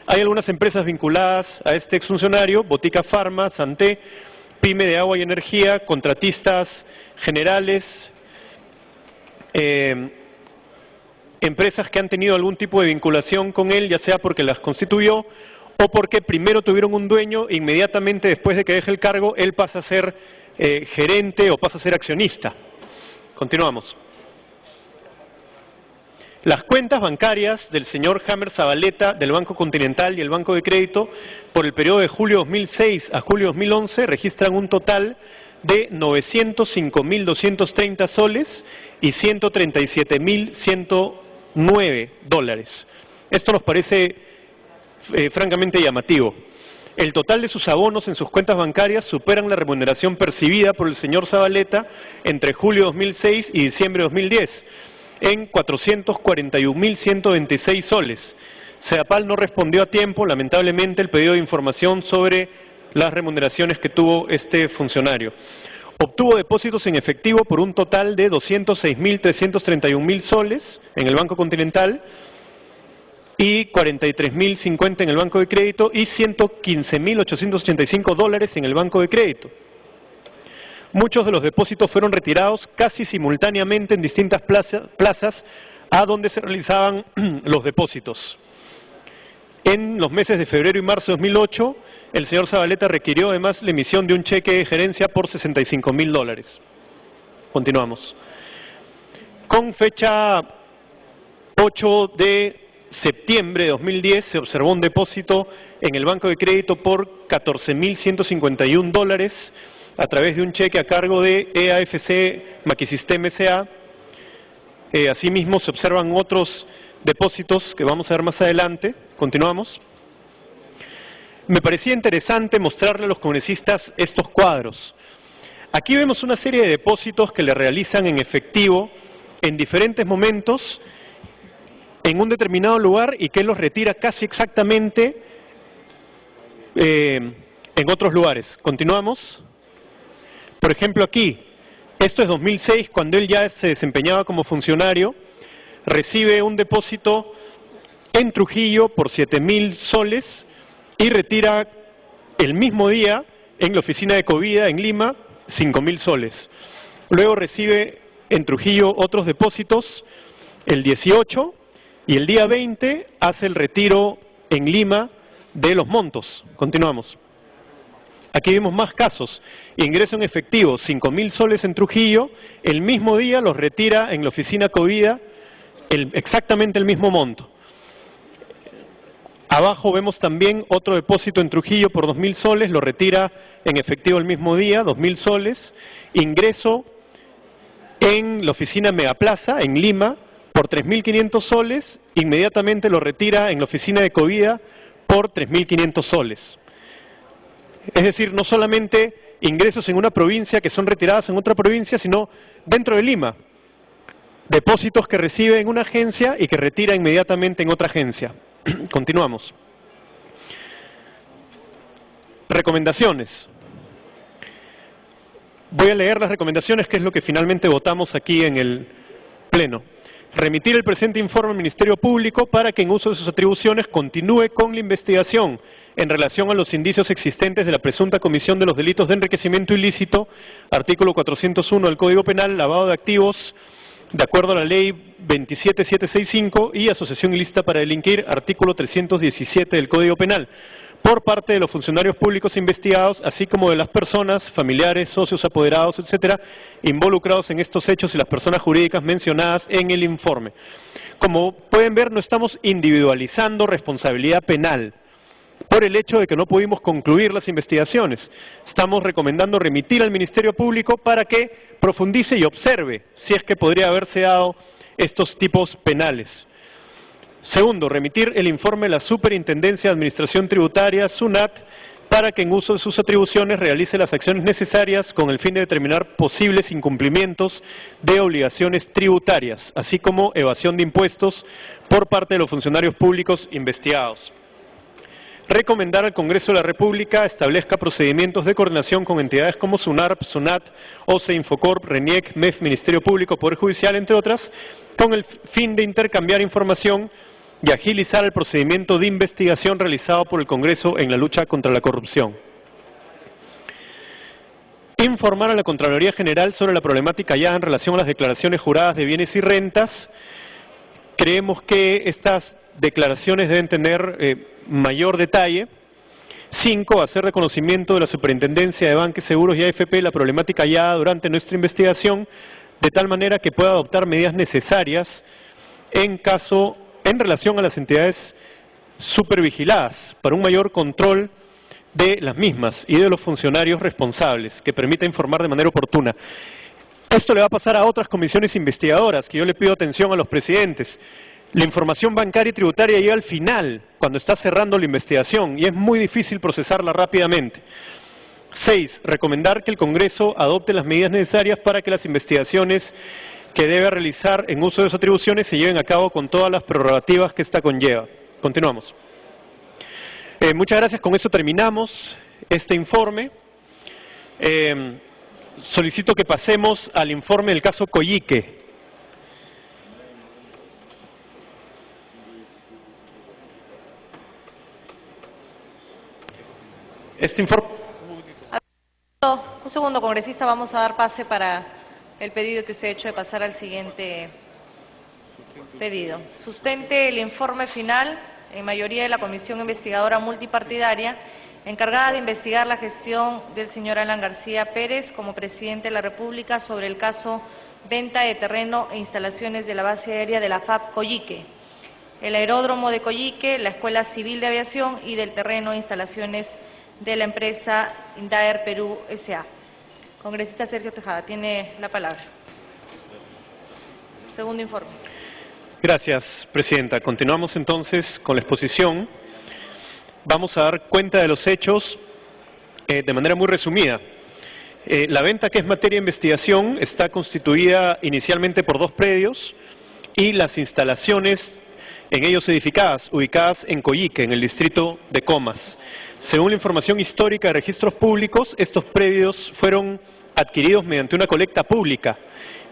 Hay algunas empresas vinculadas a este exfuncionario, Botica Pharma, Santé, Pyme de Agua y Energía, contratistas generales, empresas que han tenido algún tipo de vinculación con él, ya sea porque las constituyó o porque primero tuvieron un dueño e inmediatamente después de que deje el cargo, él pasa a ser gerente o pasa a ser accionista. Continuamos. Las cuentas bancarias del señor Hammer Zabaleta del Banco Continental y el Banco de Crédito por el periodo de julio 2006 a julio 2011 registran un total de 905.230 soles y 137.109 dólares. Esto nos parece francamente llamativo. El total de sus abonos en sus cuentas bancarias superan la remuneración percibida por el señor Zabaleta entre julio 2006 y diciembre de 2010. En 441.126 soles. Sedapal no respondió a tiempo, lamentablemente, el pedido de información sobre las remuneraciones que tuvo este funcionario. Obtuvo depósitos en efectivo por un total de 206.331.000 soles en el Banco Continental y 43.050 en el Banco de Crédito y 115.885 dólares en el Banco de Crédito. Muchos de los depósitos fueron retirados casi simultáneamente en distintas plazas a donde se realizaban los depósitos. En los meses de febrero y marzo de 2008, el señor Zabaleta requirió además la emisión de un cheque de gerencia por 65.000 dólares. Continuamos. Con fecha 8 de septiembre de 2010 se observó un depósito en el Banco de Crédito por 14.151 dólares a través de un cheque a cargo de EAFC Maquisystem S.A. Asimismo, se observan otros depósitos que vamos a ver más adelante. Continuamos. Me parecía interesante mostrarle a los congresistas estos cuadros. Aquí vemos una serie de depósitos que le realizan en efectivo en diferentes momentos en un determinado lugar y que él los retira casi exactamente en otros lugares. Continuamos. Por ejemplo, aquí, esto es 2006, cuando él ya se desempeñaba como funcionario, recibe un depósito en Trujillo por 7.000 soles y retira el mismo día en la oficina de Covida en Lima 5.000 soles. Luego recibe en Trujillo otros depósitos el 18 y el día 20 hace el retiro en Lima de los montos. Continuamos. Aquí vemos más casos. Ingreso en efectivo, 5.000 soles en Trujillo, el mismo día los retira en la oficina Covida, exactamente el mismo monto. Abajo vemos también otro depósito en Trujillo por 2.000 soles, lo retira en efectivo el mismo día, 2.000 soles. Ingreso en la oficina Megaplaza, en Lima, por 3.500 soles, inmediatamente lo retira en la oficina de Covida por 3.500 soles. Es decir, no solamente ingresos en una provincia que son retiradas en otra provincia, sino dentro de Lima. Depósitos que recibe en una agencia y que retira inmediatamente en otra agencia. Continuamos. Recomendaciones. Voy a leer las recomendaciones, que es lo que finalmente votamos aquí en el Pleno. Remitir el presente informe al Ministerio Público para que en uso de sus atribuciones continúe con la investigación en relación a los indicios existentes de la presunta comisión de los delitos de enriquecimiento ilícito, artículo 401 del Código Penal, lavado de activos, de acuerdo a la Ley 27765 y asociación ilícita para delinquir, artículo 317 del Código Penal, por parte de los funcionarios públicos investigados, así como de las personas, familiares, socios, apoderados, etcétera, involucrados en estos hechos y las personas jurídicas mencionadas en el informe. Como pueden ver, no estamos individualizando responsabilidad penal por el hecho de que no pudimos concluir las investigaciones. Estamos recomendando remitir al Ministerio Público para que profundice y observe si es que podría haberse dado estos tipos penales. Segundo, remitir el informe a la Superintendencia de Administración Tributaria, SUNAT, para que en uso de sus atribuciones realice las acciones necesarias con el fin de determinar posibles incumplimientos de obligaciones tributarias, así como evasión de impuestos por parte de los funcionarios públicos investigados. Recomendar al Congreso de la República establezca procedimientos de coordinación con entidades como SUNARP, SUNAT, OCE, Infocorp, RENIEC, MEF, Ministerio Público, Poder Judicial, entre otras, con el fin de intercambiar información y agilizar el procedimiento de investigación realizado por el Congreso en la lucha contra la corrupción. Informar a la Contraloría General sobre la problemática hallada en relación a las declaraciones juradas de bienes y rentas. Creemos que estas declaraciones deben tener mayor detalle. 5. Hacer reconocimiento de la Superintendencia de Banques, Seguros y AFP la problemática hallada durante nuestra investigación, de tal manera que pueda adoptar medidas necesarias en relación a las entidades supervigiladas para un mayor control de las mismas y de los funcionarios responsables, que permita informar de manera oportuna. Esto le va a pasar a otras comisiones investigadoras, que yo le pido atención a los presidentes. La información bancaria y tributaria llega al final, cuando está cerrando la investigación, y es muy difícil procesarla rápidamente. 6. Recomendar que el Congreso adopte las medidas necesarias para que las investigaciones que debe realizar en uso de sus atribuciones se lleven a cabo con todas las prerrogativas que esta conlleva. Continuamos. Muchas gracias. Con esto terminamos este informe. Solicito que pasemos al informe del caso Coyique. Este informe... Un segundo, congresista, vamos a dar pase para el pedido que usted ha hecho de pasar al siguiente pedido. Sustente el informe final en mayoría de la Comisión Investigadora Multipartidaria encargada de investigar la gestión del señor Alan García Pérez como presidente de la República sobre el caso venta de terreno e instalaciones de la base aérea de la FAB Coyique, el aeródromo de Coyique, la Escuela Civil de Aviación y del terreno e instalaciones de la empresa Indaer Perú S.A. Congresista Sergio Tejada, tiene la palabra. Segundo informe. Gracias, Presidenta. Continuamos entonces con la exposición. Vamos a dar cuenta de los hechos de manera muy resumida. La venta, que es materia de investigación, está constituida inicialmente por 2 predios y las instalaciones en ellos edificadas, ubicadas en Coyique, en el distrito de Comas. Según la información histórica de registros públicos, estos predios fueron adquiridos mediante una colecta pública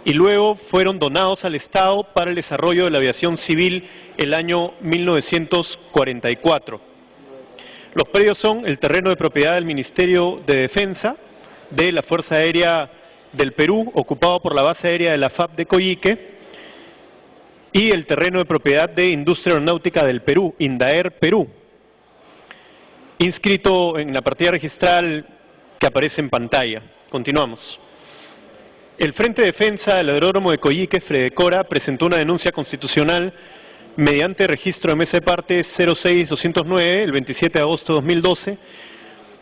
y luego fueron donados al Estado para el desarrollo de la aviación civil el año 1944. Los predios son el terreno de propiedad del Ministerio de Defensa, de la Fuerza Aérea del Perú, ocupado por la base aérea de la FAB de Coyique, y el terreno de propiedad de Industria Aeronáutica del Perú, Indaer Perú, inscrito en la partida registral que aparece en pantalla. Continuamos. El Frente de Defensa del Aeródromo de Coyique, Fredecora, presentó una denuncia constitucional mediante registro de mesa de partes 06209, el 27 de agosto de 2012,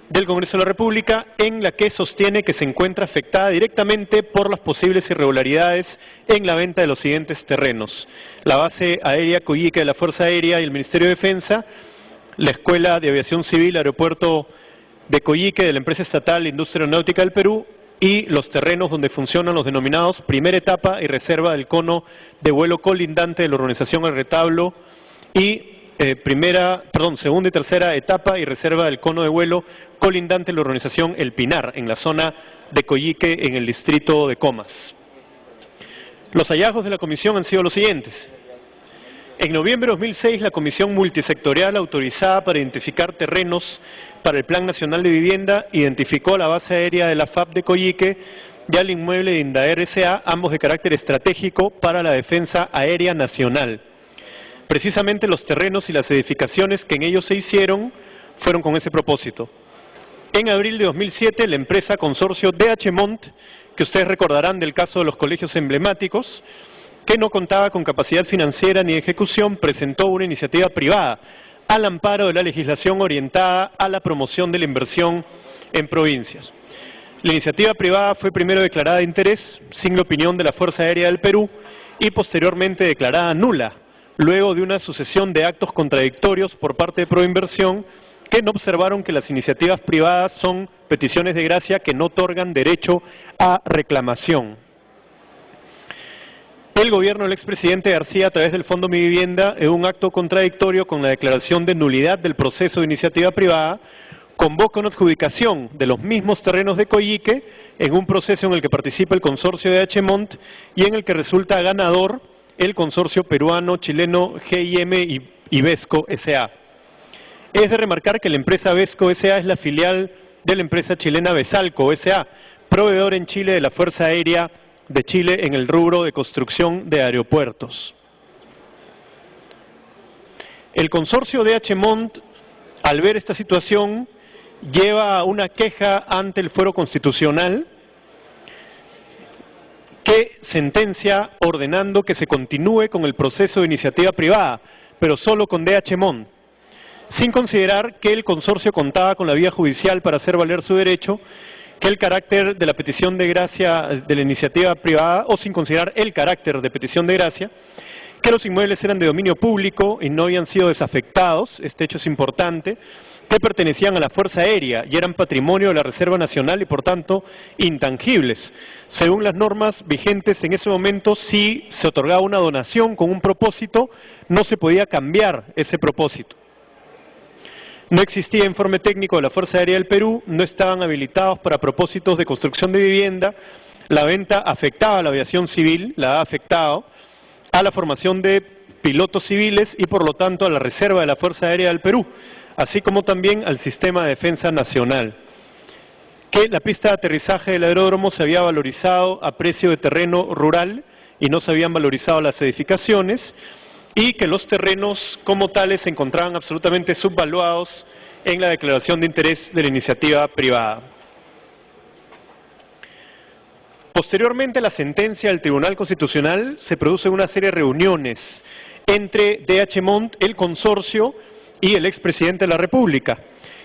del Congreso de la República, en la que sostiene que se encuentra afectada directamente por las posibles irregularidades en la venta de los siguientes terrenos: la base aérea Coyique de la Fuerza Aérea y el Ministerio de Defensa, la Escuela de Aviación Civil, Aeropuerto de Coyique de la empresa estatal Industria Aeronáutica del Perú y los terrenos donde funcionan los denominados primera etapa y reserva del cono de vuelo colindante de la urbanización El Retablo y segunda y tercera etapa y reserva del cono de vuelo colindante de la urbanización El Pinar, en la zona de Coyique, en el distrito de Comas. Los hallazgos de la comisión han sido los siguientes. En noviembre de 2006, la Comisión Multisectorial autorizada para identificar terrenos para el Plan Nacional de Vivienda identificó la base aérea de la FAP de Coyique y al inmueble de Indaer S.A., ambos de carácter estratégico para la defensa aérea nacional. Precisamente los terrenos y las edificaciones que en ellos se hicieron fueron con ese propósito. En abril de 2007, la empresa consorcio DH Mont, que ustedes recordarán del caso de los colegios emblemáticos, que no contaba con capacidad financiera ni de ejecución, presentó una iniciativa privada al amparo de la legislación orientada a la promoción de la inversión en provincias. La iniciativa privada fue primero declarada de interés, sin la opinión de la Fuerza Aérea del Perú, y posteriormente declarada nula, luego de una sucesión de actos contradictorios por parte de Proinversión, que no observaron que las iniciativas privadas son peticiones de gracia que no otorgan derecho a reclamación. El gobierno del expresidente García, a través del Fondo Mi Vivienda, en un acto contradictorio con la declaración de nulidad del proceso de iniciativa privada, convoca una adjudicación de los mismos terrenos de Coyique en un proceso en el que participa el consorcio de DH Mont y en el que resulta ganador el consorcio peruano-chileno GIM y Vesco S.A. Es de remarcar que la empresa Vesco S.A. es la filial de la empresa chilena Besalco S.A., proveedor en Chile de la Fuerza Aérea de Chile en el rubro de construcción de aeropuertos. El consorcio DH Mont, al ver esta situación, lleva una queja ante el Fuero Constitucional que sentencia ordenando que se continúe con el proceso de iniciativa privada, pero solo con DH Mont, sin considerar que el consorcio contaba con la vía judicial para hacer valer su derecho, que el carácter de la petición de gracia de la iniciativa privada, o sin considerar el carácter de petición de gracia, que los inmuebles eran de dominio público y no habían sido desafectados, este hecho es importante, que pertenecían a la Fuerza Aérea y eran patrimonio de la Reserva Nacional y por tanto intangibles. Según las normas vigentes en ese momento, si se otorgaba una donación con un propósito, no se podía cambiar ese propósito. No existía informe técnico de la Fuerza Aérea del Perú, no estaban habilitados para propósitos de construcción de vivienda, la venta afectaba a la aviación civil, la ha afectado, a la formación de pilotos civiles y por lo tanto a la reserva de la Fuerza Aérea del Perú, así como también al sistema de defensa nacional. Que la pista de aterrizaje del aeródromo se había valorizado a precio de terreno rural y no se habían valorizado las edificaciones, y que los terrenos como tales se encontraban absolutamente subvaluados en la declaración de interés de la iniciativa privada. Posteriormente a la sentencia del Tribunal Constitucional se producen una serie de reuniones entre DH Mont, el consorcio y el expresidente de la República.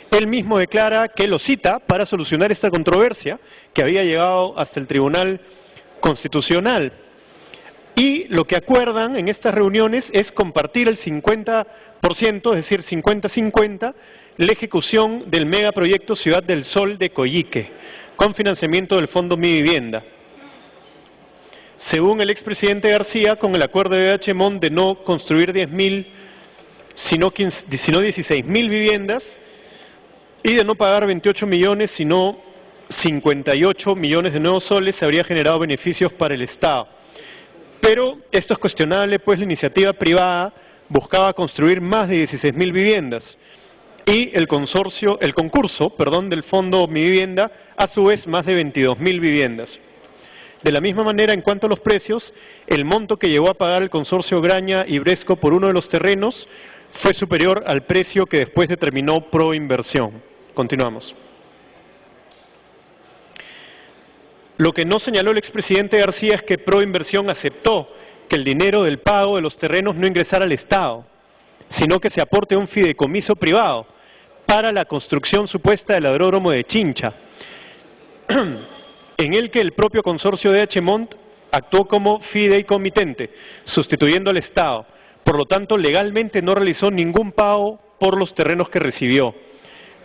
Él mismo declara que lo cita para solucionar esta controversia que había llegado hasta el Tribunal Constitucional. Y lo que acuerdan en estas reuniones es compartir el 50%, es decir, 50-50, la ejecución del megaproyecto Ciudad del Sol de Coyique, con financiamiento del Fondo Mi Vivienda. Según el expresidente García, con el acuerdo de DH Mont de no construir 10.000, sino 16.000 viviendas, y de no pagar 28 millones, sino 58 millones de nuevos soles, se habría generado beneficios para el Estado. Pero esto es cuestionable, pues la iniciativa privada buscaba construir más de 16.000 viviendas y el concurso del Fondo Mi Vivienda, a su vez, más de 22.000 viviendas. De la misma manera, en cuanto a los precios, el monto que llegó a pagar el consorcio Graña y Bresco por uno de los terrenos fue superior al precio que después determinó Proinversión. Continuamos. Lo que no señaló el expresidente García es que Proinversión aceptó que el dinero del pago de los terrenos no ingresara al Estado, sino que se aporte a un fideicomiso privado para la construcción supuesta del aeródromo de Chincha, en el que el propio consorcio de DH Mont actuó como fideicomitente, sustituyendo al Estado. Por lo tanto, legalmente no realizó ningún pago por los terrenos que recibió.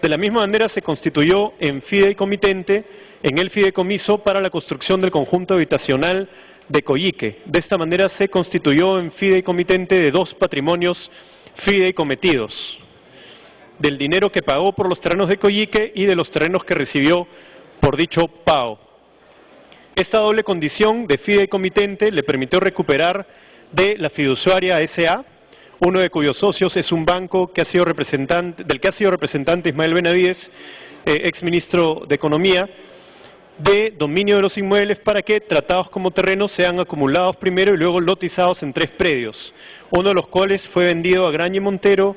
De la misma manera se constituyó en fideicomitente en el fideicomiso para la construcción del conjunto habitacional de Coyique. De esta manera se constituyó en fideicomitente de 2 patrimonios fideicometidos, del dinero que pagó por los terrenos de Coyique y de los terrenos que recibió por dicho pago. Esta doble condición de fideicomitente le permitió recuperar de la fiduciaria S.A., uno de cuyos socios es un banco que del que ha sido representante Ismael Benavides, exministro de Economía, de dominio de los inmuebles para que, tratados como terrenos, sean acumulados primero y luego lotizados en 3 predios, uno de los cuales fue vendido a Graña y Montero,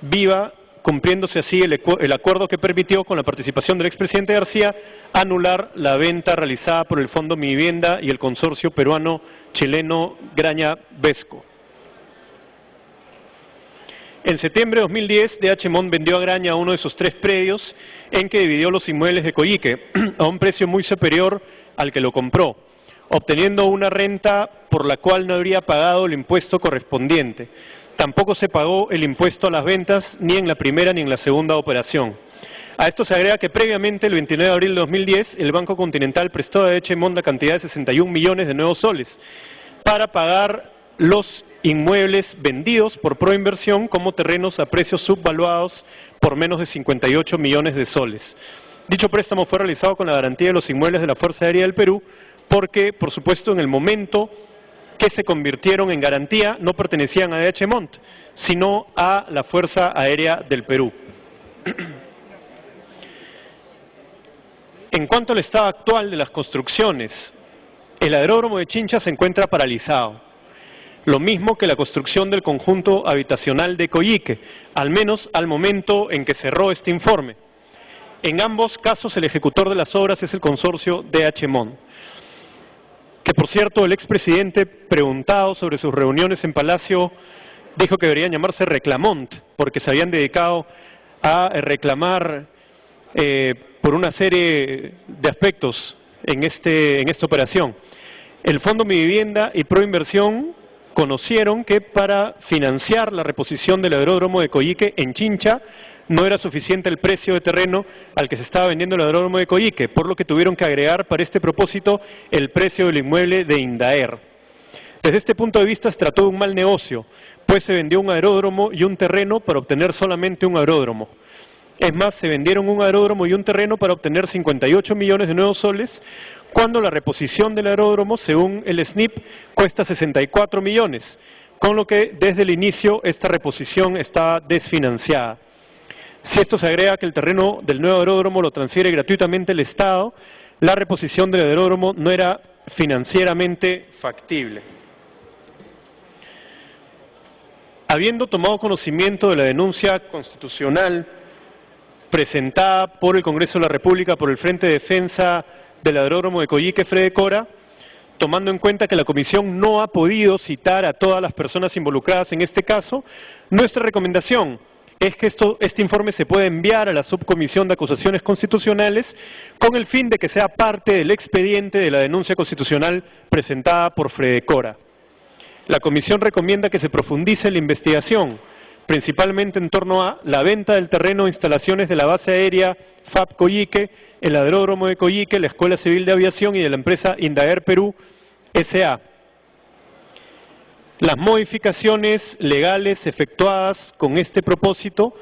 Viva, cumpliéndose así el acuerdo que permitió, con la participación del expresidente García, anular la venta realizada por el Fondo Mi Vivienda y el consorcio peruano-chileno Graña-Vesco. En septiembre de 2010, DH Mont vendió a Graña uno de esos 3 predios en que dividió los inmuebles de Coyique a un precio muy superior al que lo compró, obteniendo una renta por la cual no habría pagado el impuesto correspondiente. Tampoco se pagó el impuesto a las ventas ni en la primera ni en la segunda operación. A esto se agrega que previamente, el 29 de abril de 2010, el Banco Continental prestó a DH Mont la cantidad de 61 millones de nuevos soles para pagar los inmuebles vendidos por Proinversión como terrenos a precios subvaluados por menos de 58 millones de soles. Dicho préstamo fue realizado con la garantía de los inmuebles de la Fuerza Aérea del Perú porque, por supuesto, en el momento que se convirtieron en garantía no pertenecían a DH Mont, sino a la Fuerza Aérea del Perú. En cuanto al estado actual de las construcciones, el aeródromo de Chincha se encuentra paralizado. Lo mismo que la construcción del conjunto habitacional de Coyique, al menos al momento en que cerró este informe. En ambos casos el ejecutor de las obras es el consorcio DH Mont, que por cierto el expresidente, preguntado sobre sus reuniones en Palacio, dijo que deberían llamarse Reclamont, porque se habían dedicado a reclamar por una serie de aspectos en esta operación. El Fondo Mi Vivienda y Proinversión conocieron que para financiar la reposición del aeródromo de Coyique en Chincha no era suficiente el precio de terreno al que se estaba vendiendo el aeródromo de Coyique, por lo que tuvieron que agregar para este propósito el precio del inmueble de Indaer. Desde este punto de vista se trató de un mal negocio, pues se vendió un aeródromo y un terreno para obtener solamente un aeródromo. Es más, se vendieron un aeródromo y un terreno para obtener 58 millones de nuevos soles, cuando la reposición del aeródromo, según el SNIP, cuesta 64 millones, con lo que desde el inicio esta reposición está desfinanciada. Si esto se agrega que el terreno del nuevo aeródromo lo transfiere gratuitamente el Estado, la reposición del aeródromo no era financieramente factible. Habiendo tomado conocimiento de la denuncia constitucional presentada por el Congreso de la República por el Frente de Defensa del Aeródromo de Coyique, Fredecora, tomando en cuenta que la Comisión no ha podido citar a todas las personas involucradas en este caso, nuestra recomendación es que este informe se pueda enviar a la Subcomisión de Acusaciones Constitucionales con el fin de que sea parte del expediente de la denuncia constitucional presentada por Fredecora. La Comisión recomienda que se profundice la investigación, principalmente en torno a la venta del terreno e instalaciones de la base aérea FAB Coyique, el aeródromo de Coyique, la Escuela Civil de Aviación y de la empresa Indaer Perú S.A. Las modificaciones legales efectuadas con este propósito,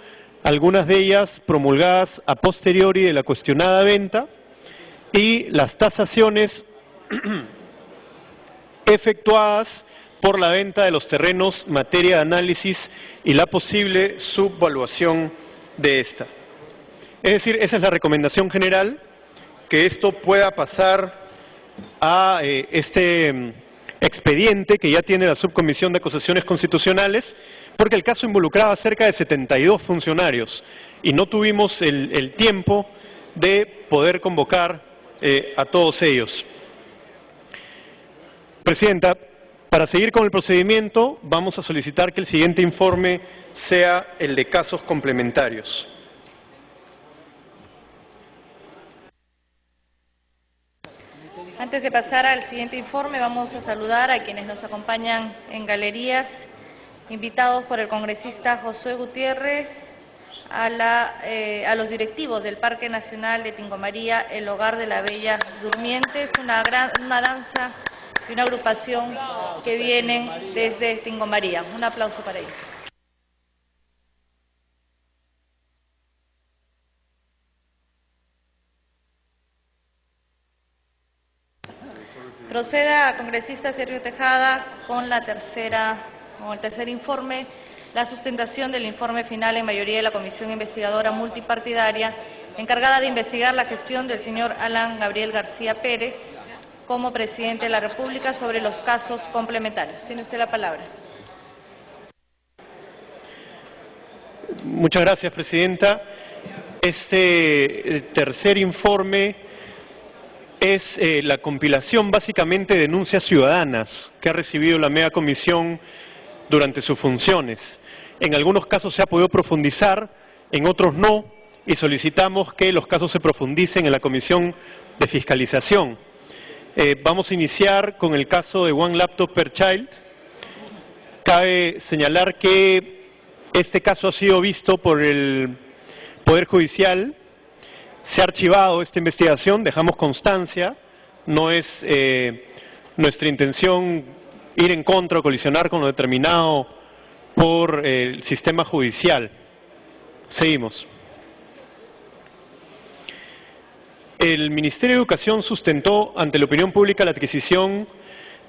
algunas de ellas promulgadas a posteriori de la cuestionada venta, y las tasaciones efectuadas por la venta de los terrenos, materia de análisis y la posible subvaluación de esta. Es decir, esa es la recomendación general, que esto pueda pasar a este expediente que ya tiene la Subcomisión de Acusaciones Constitucionales, porque el caso involucraba a cerca de 72 funcionarios y no tuvimos el tiempo de poder convocar a todos ellos. Presidenta, para seguir con el procedimiento, vamos a solicitar que el siguiente informe sea el de casos complementarios. Antes de pasar al siguiente informe, vamos a saludar a quienes nos acompañan en galerías, invitados por el congresista Josué Gutiérrez, a los directivos del Parque Nacional de Tingomaría, el Hogar de la Bella Durmiente. Es una danza y una agrupación que vienen desde Tingomaría. Un aplauso para ellos. Proceda, congresista Sergio Tejada, con el tercer informe, la sustentación del informe final en mayoría de la Comisión Investigadora Multipartidaria encargada de investigar la gestión del señor Alan Gabriel García Pérez como presidente de la República sobre los casos complementarios. Tiene usted la palabra. Muchas gracias, presidenta. Este tercer informe es la compilación básicamente de denuncias ciudadanas que ha recibido la mega comisión durante sus funciones. En algunos casos se ha podido profundizar, en otros no, y solicitamos que los casos se profundicen en la Comisión de Fiscalización. Vamos a iniciar con el caso de One Laptop Per Child. Cabe señalar que este caso ha sido visto por el Poder Judicial. Se ha archivado esta investigación, dejamos constancia, no es nuestra intención ir en contra o colisionar con lo determinado por el sistema judicial. Seguimos. El Ministerio de Educación sustentó ante la opinión pública la adquisición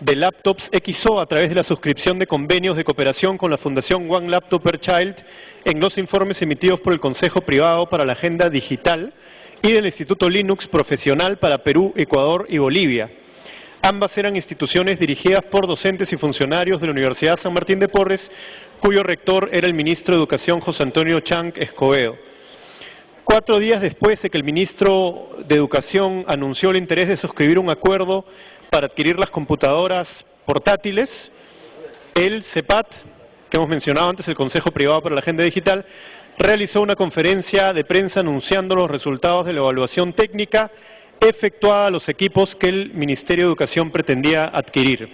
de laptops XO a través de la suscripción de convenios de cooperación con la Fundación One Laptop Per Child en los informes emitidos por el Consejo Privado para la Agenda Digital y del Instituto Linux Profesional para Perú, Ecuador y Bolivia. Ambas eran instituciones dirigidas por docentes y funcionarios de la Universidad San Martín de Porres, cuyo rector era el ministro de Educación José Antonio Chang Escobedo. 4 días después de que el ministro de Educación anunció el interés de suscribir un acuerdo para adquirir las computadoras portátiles, el CEPAT, que hemos mencionado antes, el Consejo Privado para la Agenda Digital, realizó una conferencia de prensa anunciando los resultados de la evaluación técnica efectuada a los equipos que el Ministerio de Educación pretendía adquirir.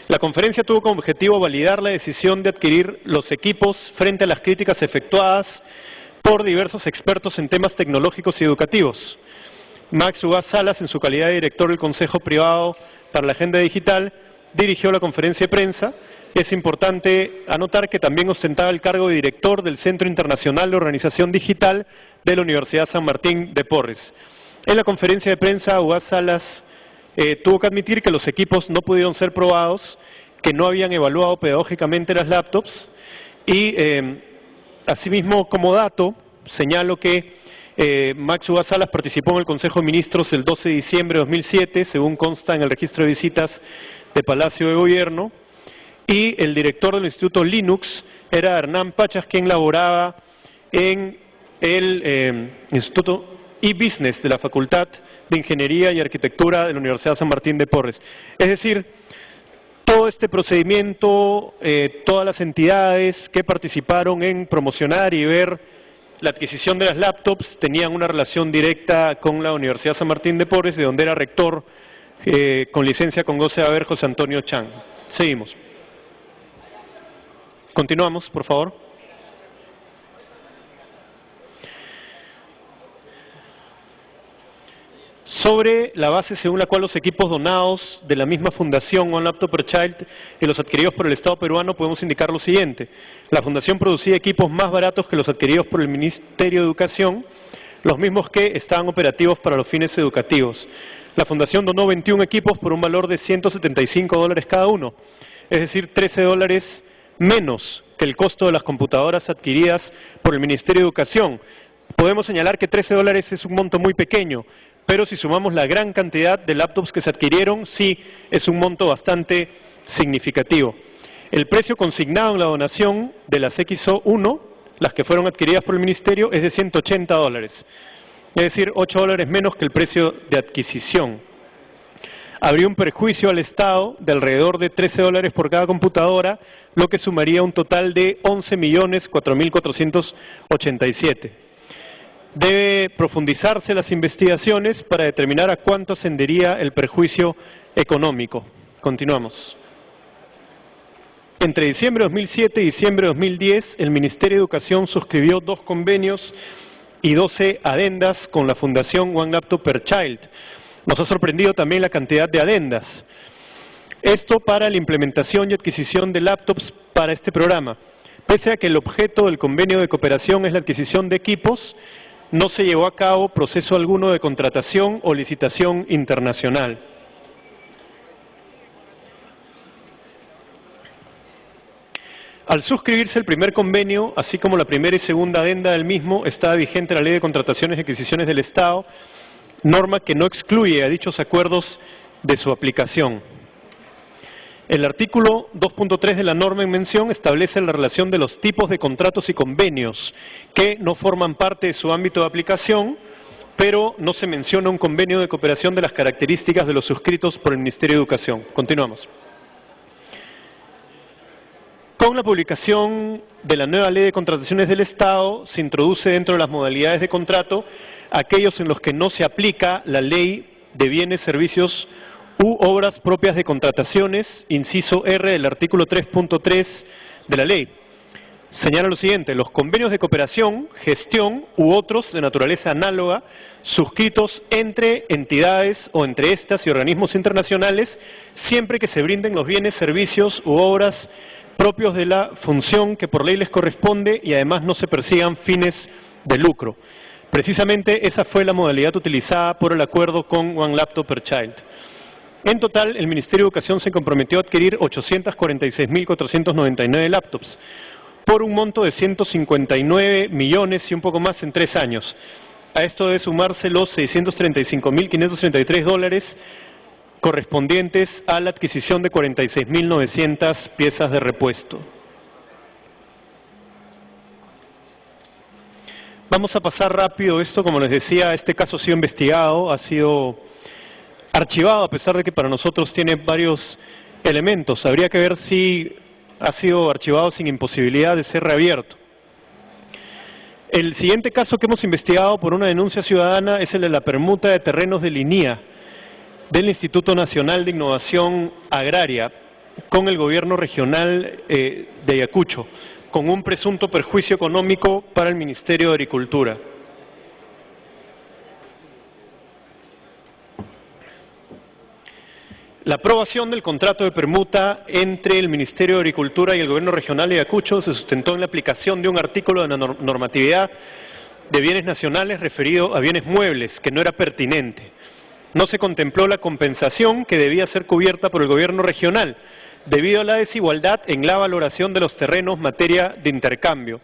La conferencia tuvo como objetivo validar la decisión de adquirir los equipos frente a las críticas efectuadas por diversos expertos en temas tecnológicos y educativos. Max Ugaz Salas, en su calidad de director del Consejo Privado para la Agenda Digital, dirigió la conferencia de prensa. Es importante anotar que también ostentaba el cargo de director del Centro Internacional de Organización Digital de la Universidad San Martín de Porres. En la conferencia de prensa, Ugaz Salas tuvo que admitir que los equipos no pudieron ser probados, que no habían evaluado pedagógicamente las laptops y, asimismo, como dato, señalo que Max Ugaz Salas participó en el Consejo de Ministros el 12 de diciembre de 2007, según consta en el registro de visitas de Palacio de Gobierno, y el director del Instituto Linux era Hernán Pachas, quien laboraba en el Instituto e-Business de la Facultad de Ingeniería y Arquitectura de la Universidad San Martín de Porres. Es decir, todo este procedimiento, todas las entidades que participaron en promocionar y ver la adquisición de las laptops tenían una relación directa con la Universidad San Martín de Porres, de donde era rector con licencia con goce de haber José Antonio Chang. Seguimos. Continuamos, por favor. Sobre la base según la cual los equipos donados de la misma fundación One Laptop Per Child y los adquiridos por el Estado peruano, podemos indicar lo siguiente. La fundación producía equipos más baratos que los adquiridos por el Ministerio de Educación, los mismos que estaban operativos para los fines educativos. La fundación donó 21 equipos por un valor de $175 cada uno, es decir, $13 menos que el costo de las computadoras adquiridas por el Ministerio de Educación. Podemos señalar que $13 es un monto muy pequeño, pero si sumamos la gran cantidad de laptops que se adquirieron, sí es un monto bastante significativo. El precio consignado en la donación de las XO1, las que fueron adquiridas por el Ministerio, es de $180, es decir, $8 menos que el precio de adquisición. Habría un perjuicio al Estado de alrededor de $13 por cada computadora, lo que sumaría un total de 11.004.487. Debe profundizarse las investigaciones para determinar a cuánto ascendería el perjuicio económico. Continuamos. Entre diciembre de 2007 y diciembre de 2010, el Ministerio de Educación suscribió 2 convenios y 12 adendas con la Fundación One Laptop Per Child. Nos ha sorprendido también la cantidad de adendas. Esto para la implementación y adquisición de laptops para este programa. Pese a que el objeto del convenio de cooperación es la adquisición de equipos, no se llevó a cabo proceso alguno de contratación o licitación internacional. Al suscribirse el primer convenio, así como la primera y segunda adenda del mismo, estaba vigente la Ley de Contrataciones y Adquisiciones del Estado, norma que no excluye a dichos acuerdos de su aplicación. El artículo 2.3 de la norma en mención establece la relación de los tipos de contratos y convenios que no forman parte de su ámbito de aplicación, pero no se menciona un convenio de cooperación de las características de los suscritos por el Ministerio de Educación. Continuamos. Con la publicación de la nueva Ley de Contrataciones del Estado, se introduce dentro de las modalidades de contrato aquellos en los que no se aplica la Ley de Bienes, Servicios u Obras Propias de Contrataciones, inciso R del artículo 3.3 de la ley. Señala lo siguiente: los convenios de cooperación, gestión u otros de naturaleza análoga suscritos entre entidades o entre estas y organismos internacionales, siempre que se brinden los bienes, servicios u obras propios de la función que por ley les corresponde y además no se persigan fines de lucro. Precisamente esa fue la modalidad utilizada por el acuerdo con One Laptop Per Child. En total, el Ministerio de Educación se comprometió a adquirir 846.499 laptops por un monto de 159 millones y un poco más en 3 años. A esto debe sumarse los $635.533 correspondientes a la adquisición de 46.900 piezas de repuesto. Vamos a pasar rápido esto, como les decía, este caso ha sido investigado, ha sido archivado, a pesar de que para nosotros tiene varios elementos. Habría que ver si ha sido archivado sin imposibilidad de ser reabierto. El siguiente caso que hemos investigado por una denuncia ciudadana es el de la permuta de terrenos de Linía del Instituto Nacional de Innovación Agraria con el gobierno regional de Ayacucho, con un presunto perjuicio económico para el Ministerio de Agricultura. La aprobación del contrato de permuta entre el Ministerio de Agricultura y el Gobierno Regional de Ayacucho se sustentó en la aplicación de un artículo de la normatividad de bienes nacionales referido a bienes muebles, que no era pertinente. No se contempló la compensación que debía ser cubierta por el Gobierno regional, debido a la desigualdad en la valoración de los terrenos materia de intercambio.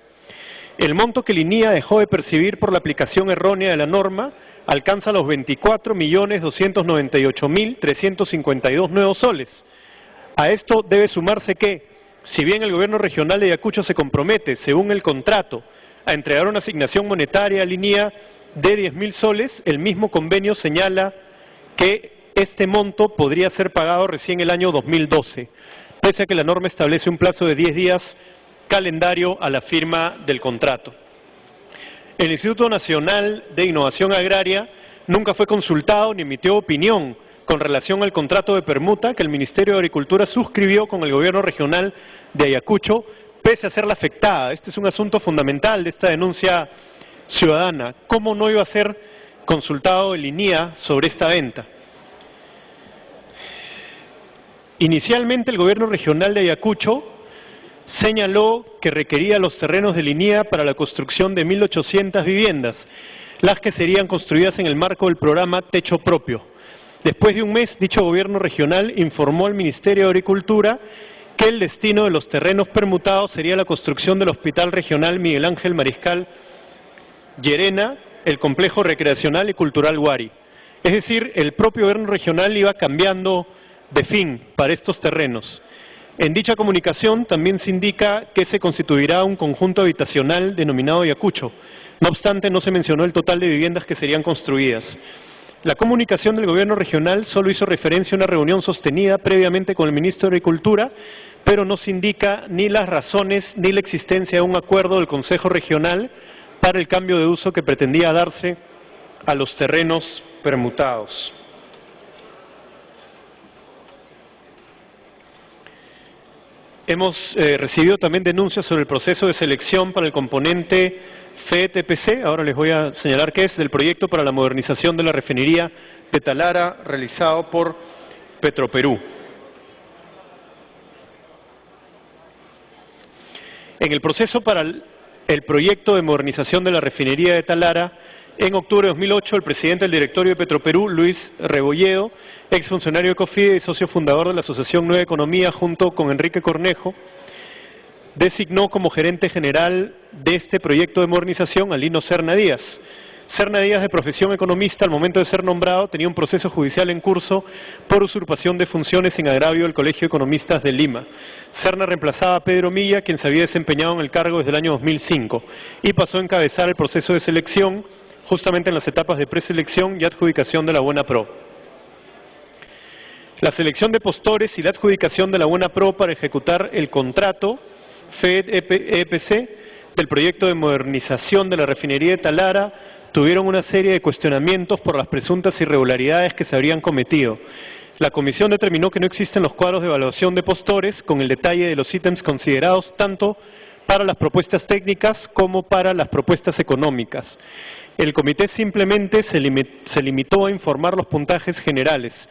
El monto que Linía dejó de percibir por la aplicación errónea de la norma alcanza los 24.298.352 nuevos soles. A esto debe sumarse que, si bien el Gobierno regional de Ayacucho se compromete, según el contrato, a entregar una asignación monetaria a Linía de 10.000 soles, el mismo convenio señala que este monto podría ser pagado recién el año 2012, pese a que la norma establece un plazo de 10 días calendario a la firma del contrato. El Instituto Nacional de Innovación Agraria nunca fue consultado ni emitió opinión con relación al contrato de permuta que el Ministerio de Agricultura suscribió con el Gobierno regional de Ayacucho, pese a ser la afectada. Este es un asunto fundamental de esta denuncia ciudadana. ¿Cómo no iba a ser consultado el INIA sobre esta venta? Inicialmente el Gobierno regional de Ayacucho señaló que requería los terrenos de Linía para la construcción de 1.800 viviendas, las que serían construidas en el marco del programa Techo Propio. Después de un mes, dicho gobierno regional informó al Ministerio de Agricultura que el destino de los terrenos permutados sería la construcción del Hospital Regional Miguel Ángel Mariscal Llerena, el Complejo Recreacional y Cultural Huari. Es decir, el propio gobierno regional iba cambiando de fin para estos terrenos. En dicha comunicación también se indica que se constituirá un conjunto habitacional denominado Ayacucho. No obstante, no se mencionó el total de viviendas que serían construidas. La comunicación del gobierno regional solo hizo referencia a una reunión sostenida previamente con el ministro de Agricultura, pero no se indica ni las razones ni la existencia de un acuerdo del Consejo Regional para el cambio de uso que pretendía darse a los terrenos permutados. Hemos recibido también denuncias sobre el proceso de selección para el componente FED-EPC, ahora les voy a señalar qué es, del proyecto para la modernización de la refinería de Talara realizado por Petroperú. En el proceso para el proyecto de modernización de la refinería de Talara, en octubre de 2008, el presidente del directorio de Petroperú, Luis Rebolledo, exfuncionario de COFIDE y socio fundador de la Asociación Nueva Economía, junto con Enrique Cornejo, designó como gerente general de este proyecto de modernización a Lino Serna Díaz. Serna Díaz, de profesión economista, al momento de ser nombrado, tenía un proceso judicial en curso por usurpación de funciones en agravio del Colegio de Economistas de Lima. Serna reemplazaba a Pedro Milla, quien se había desempeñado en el cargo desde el año 2005, y pasó a encabezar el proceso de selección justamente en las etapas de preselección y adjudicación de la Buena Pro. La selección de postores y la adjudicación de la Buena Pro para ejecutar el contrato FED-EPC del proyecto de modernización de la refinería de Talara tuvieron una serie de cuestionamientos por las presuntas irregularidades que se habrían cometido. La comisión determinó que no existen los cuadros de evaluación de postores con el detalle de los ítems considerados tanto para las propuestas técnicas como para las propuestas económicas. El comité simplemente se limitó a informar los puntajes generales.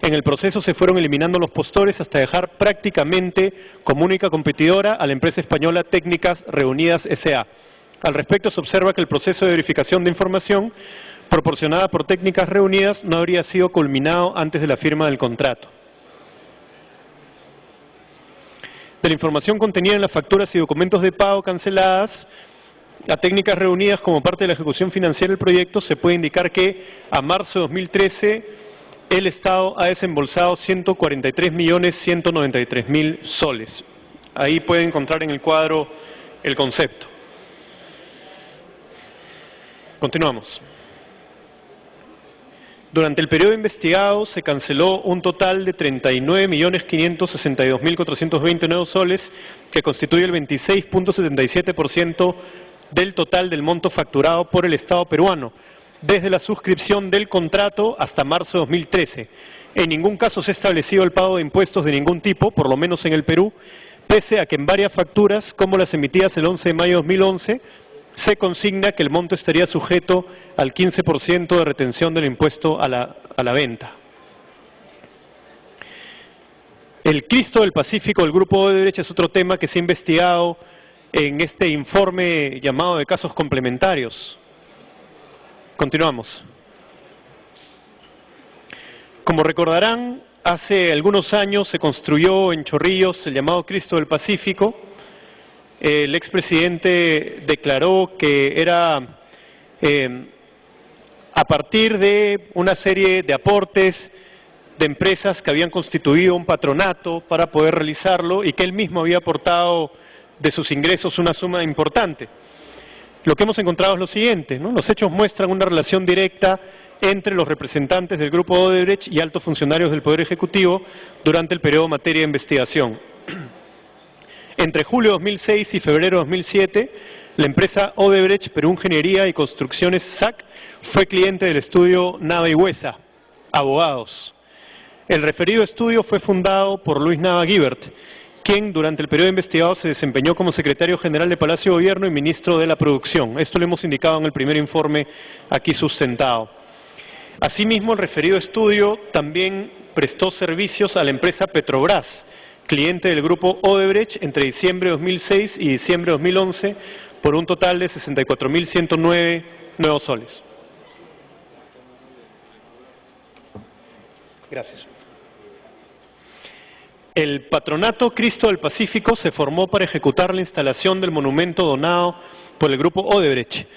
En el proceso se fueron eliminando los postores hasta dejar prácticamente como única competidora a la empresa española Técnicas Reunidas S.A. Al respecto, se observa que el proceso de verificación de información proporcionada por Técnicas Reunidas no habría sido culminado antes de la firma del contrato. De la información contenida en las facturas y documentos de pago canceladas a Técnicas Reunidas como parte de la ejecución financiera del proyecto, se puede indicar que a marzo de 2013 el Estado ha desembolsado 143.193.000 soles. Ahí pueden encontrar en el cuadro el concepto. Continuamos. Durante el periodo investigado se canceló un total de 39.562.420 nuevos soles, que constituye el 26.77% del total del monto facturado por el Estado peruano, desde la suscripción del contrato hasta marzo de 2013. En ningún caso se ha establecido el pago de impuestos de ningún tipo, por lo menos en el Perú, pese a que en varias facturas, como las emitidas el 11 de mayo de 2011, se consigna que el monto estaría sujeto al 15% de retención del impuesto a la venta. El Cristo del Pacífico del Grupo Odebrecht es otro tema que se ha investigado en este informe llamado de casos complementarios. Continuamos. Como recordarán, hace algunos años se construyó en Chorrillos el llamado Cristo del Pacífico. El expresidente declaró que era a partir de una serie de aportes de empresas que habían constituido un patronato para poder realizarlo y que él mismo había aportado de sus ingresos una suma importante. Lo que hemos encontrado es lo siguiente, ¿no? Los hechos muestran una relación directa entre los representantes del Grupo Odebrecht y altos funcionarios del Poder Ejecutivo durante el periodo materia de investigación. Entre julio de 2006 y febrero de 2007, la empresa Odebrecht Perú Ingeniería y Construcciones SAC fue cliente del estudio Nava y Huesa, abogados. El referido estudio fue fundado por Luis Nava Guibert, quien durante el periodo investigado se desempeñó como secretario general de Palacio de Gobierno y ministro de la Producción. Esto lo hemos indicado en el primer informe aquí sustentado. Asimismo, el referido estudio también prestó servicios a la empresa Petrobras, cliente del grupo Odebrecht, entre diciembre de 2006 y diciembre de 2011, por un total de 64.109 nuevos soles. Gracias. El Patronato Cristo del Pacífico se formó para ejecutar la instalación del monumento donado por el grupo Odebrecht.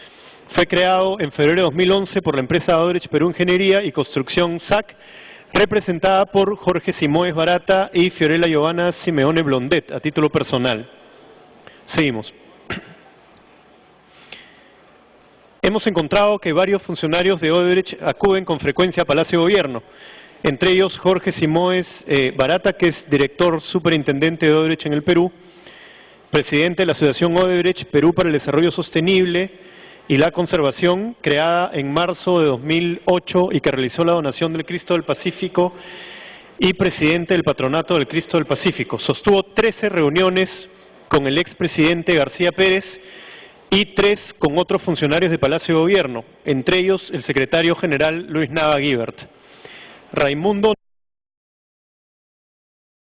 Fue creado en febrero de 2011 por la empresa Odebrecht Perú Ingeniería y Construcción SAC, representada por Jorge Simoes Barata y Fiorella Giovanna Simeone Blondet, a título personal. Seguimos. Hemos encontrado que varios funcionarios de Odebrecht acuden con frecuencia a Palacio de Gobierno, entre ellos Jorge Simoes Barata, que es director superintendente de Odebrecht en el Perú, presidente de la Asociación Odebrecht Perú para el Desarrollo Sostenible y la Conservación, creada en marzo de 2008 y que realizó la donación del Cristo del Pacífico, y presidente del Patronato del Cristo del Pacífico. Sostuvo 13 reuniones con el expresidente García Pérez y 3 con otros funcionarios de Palacio de Gobierno, entre ellos el secretario general Luis Nava Guibert. Raimundo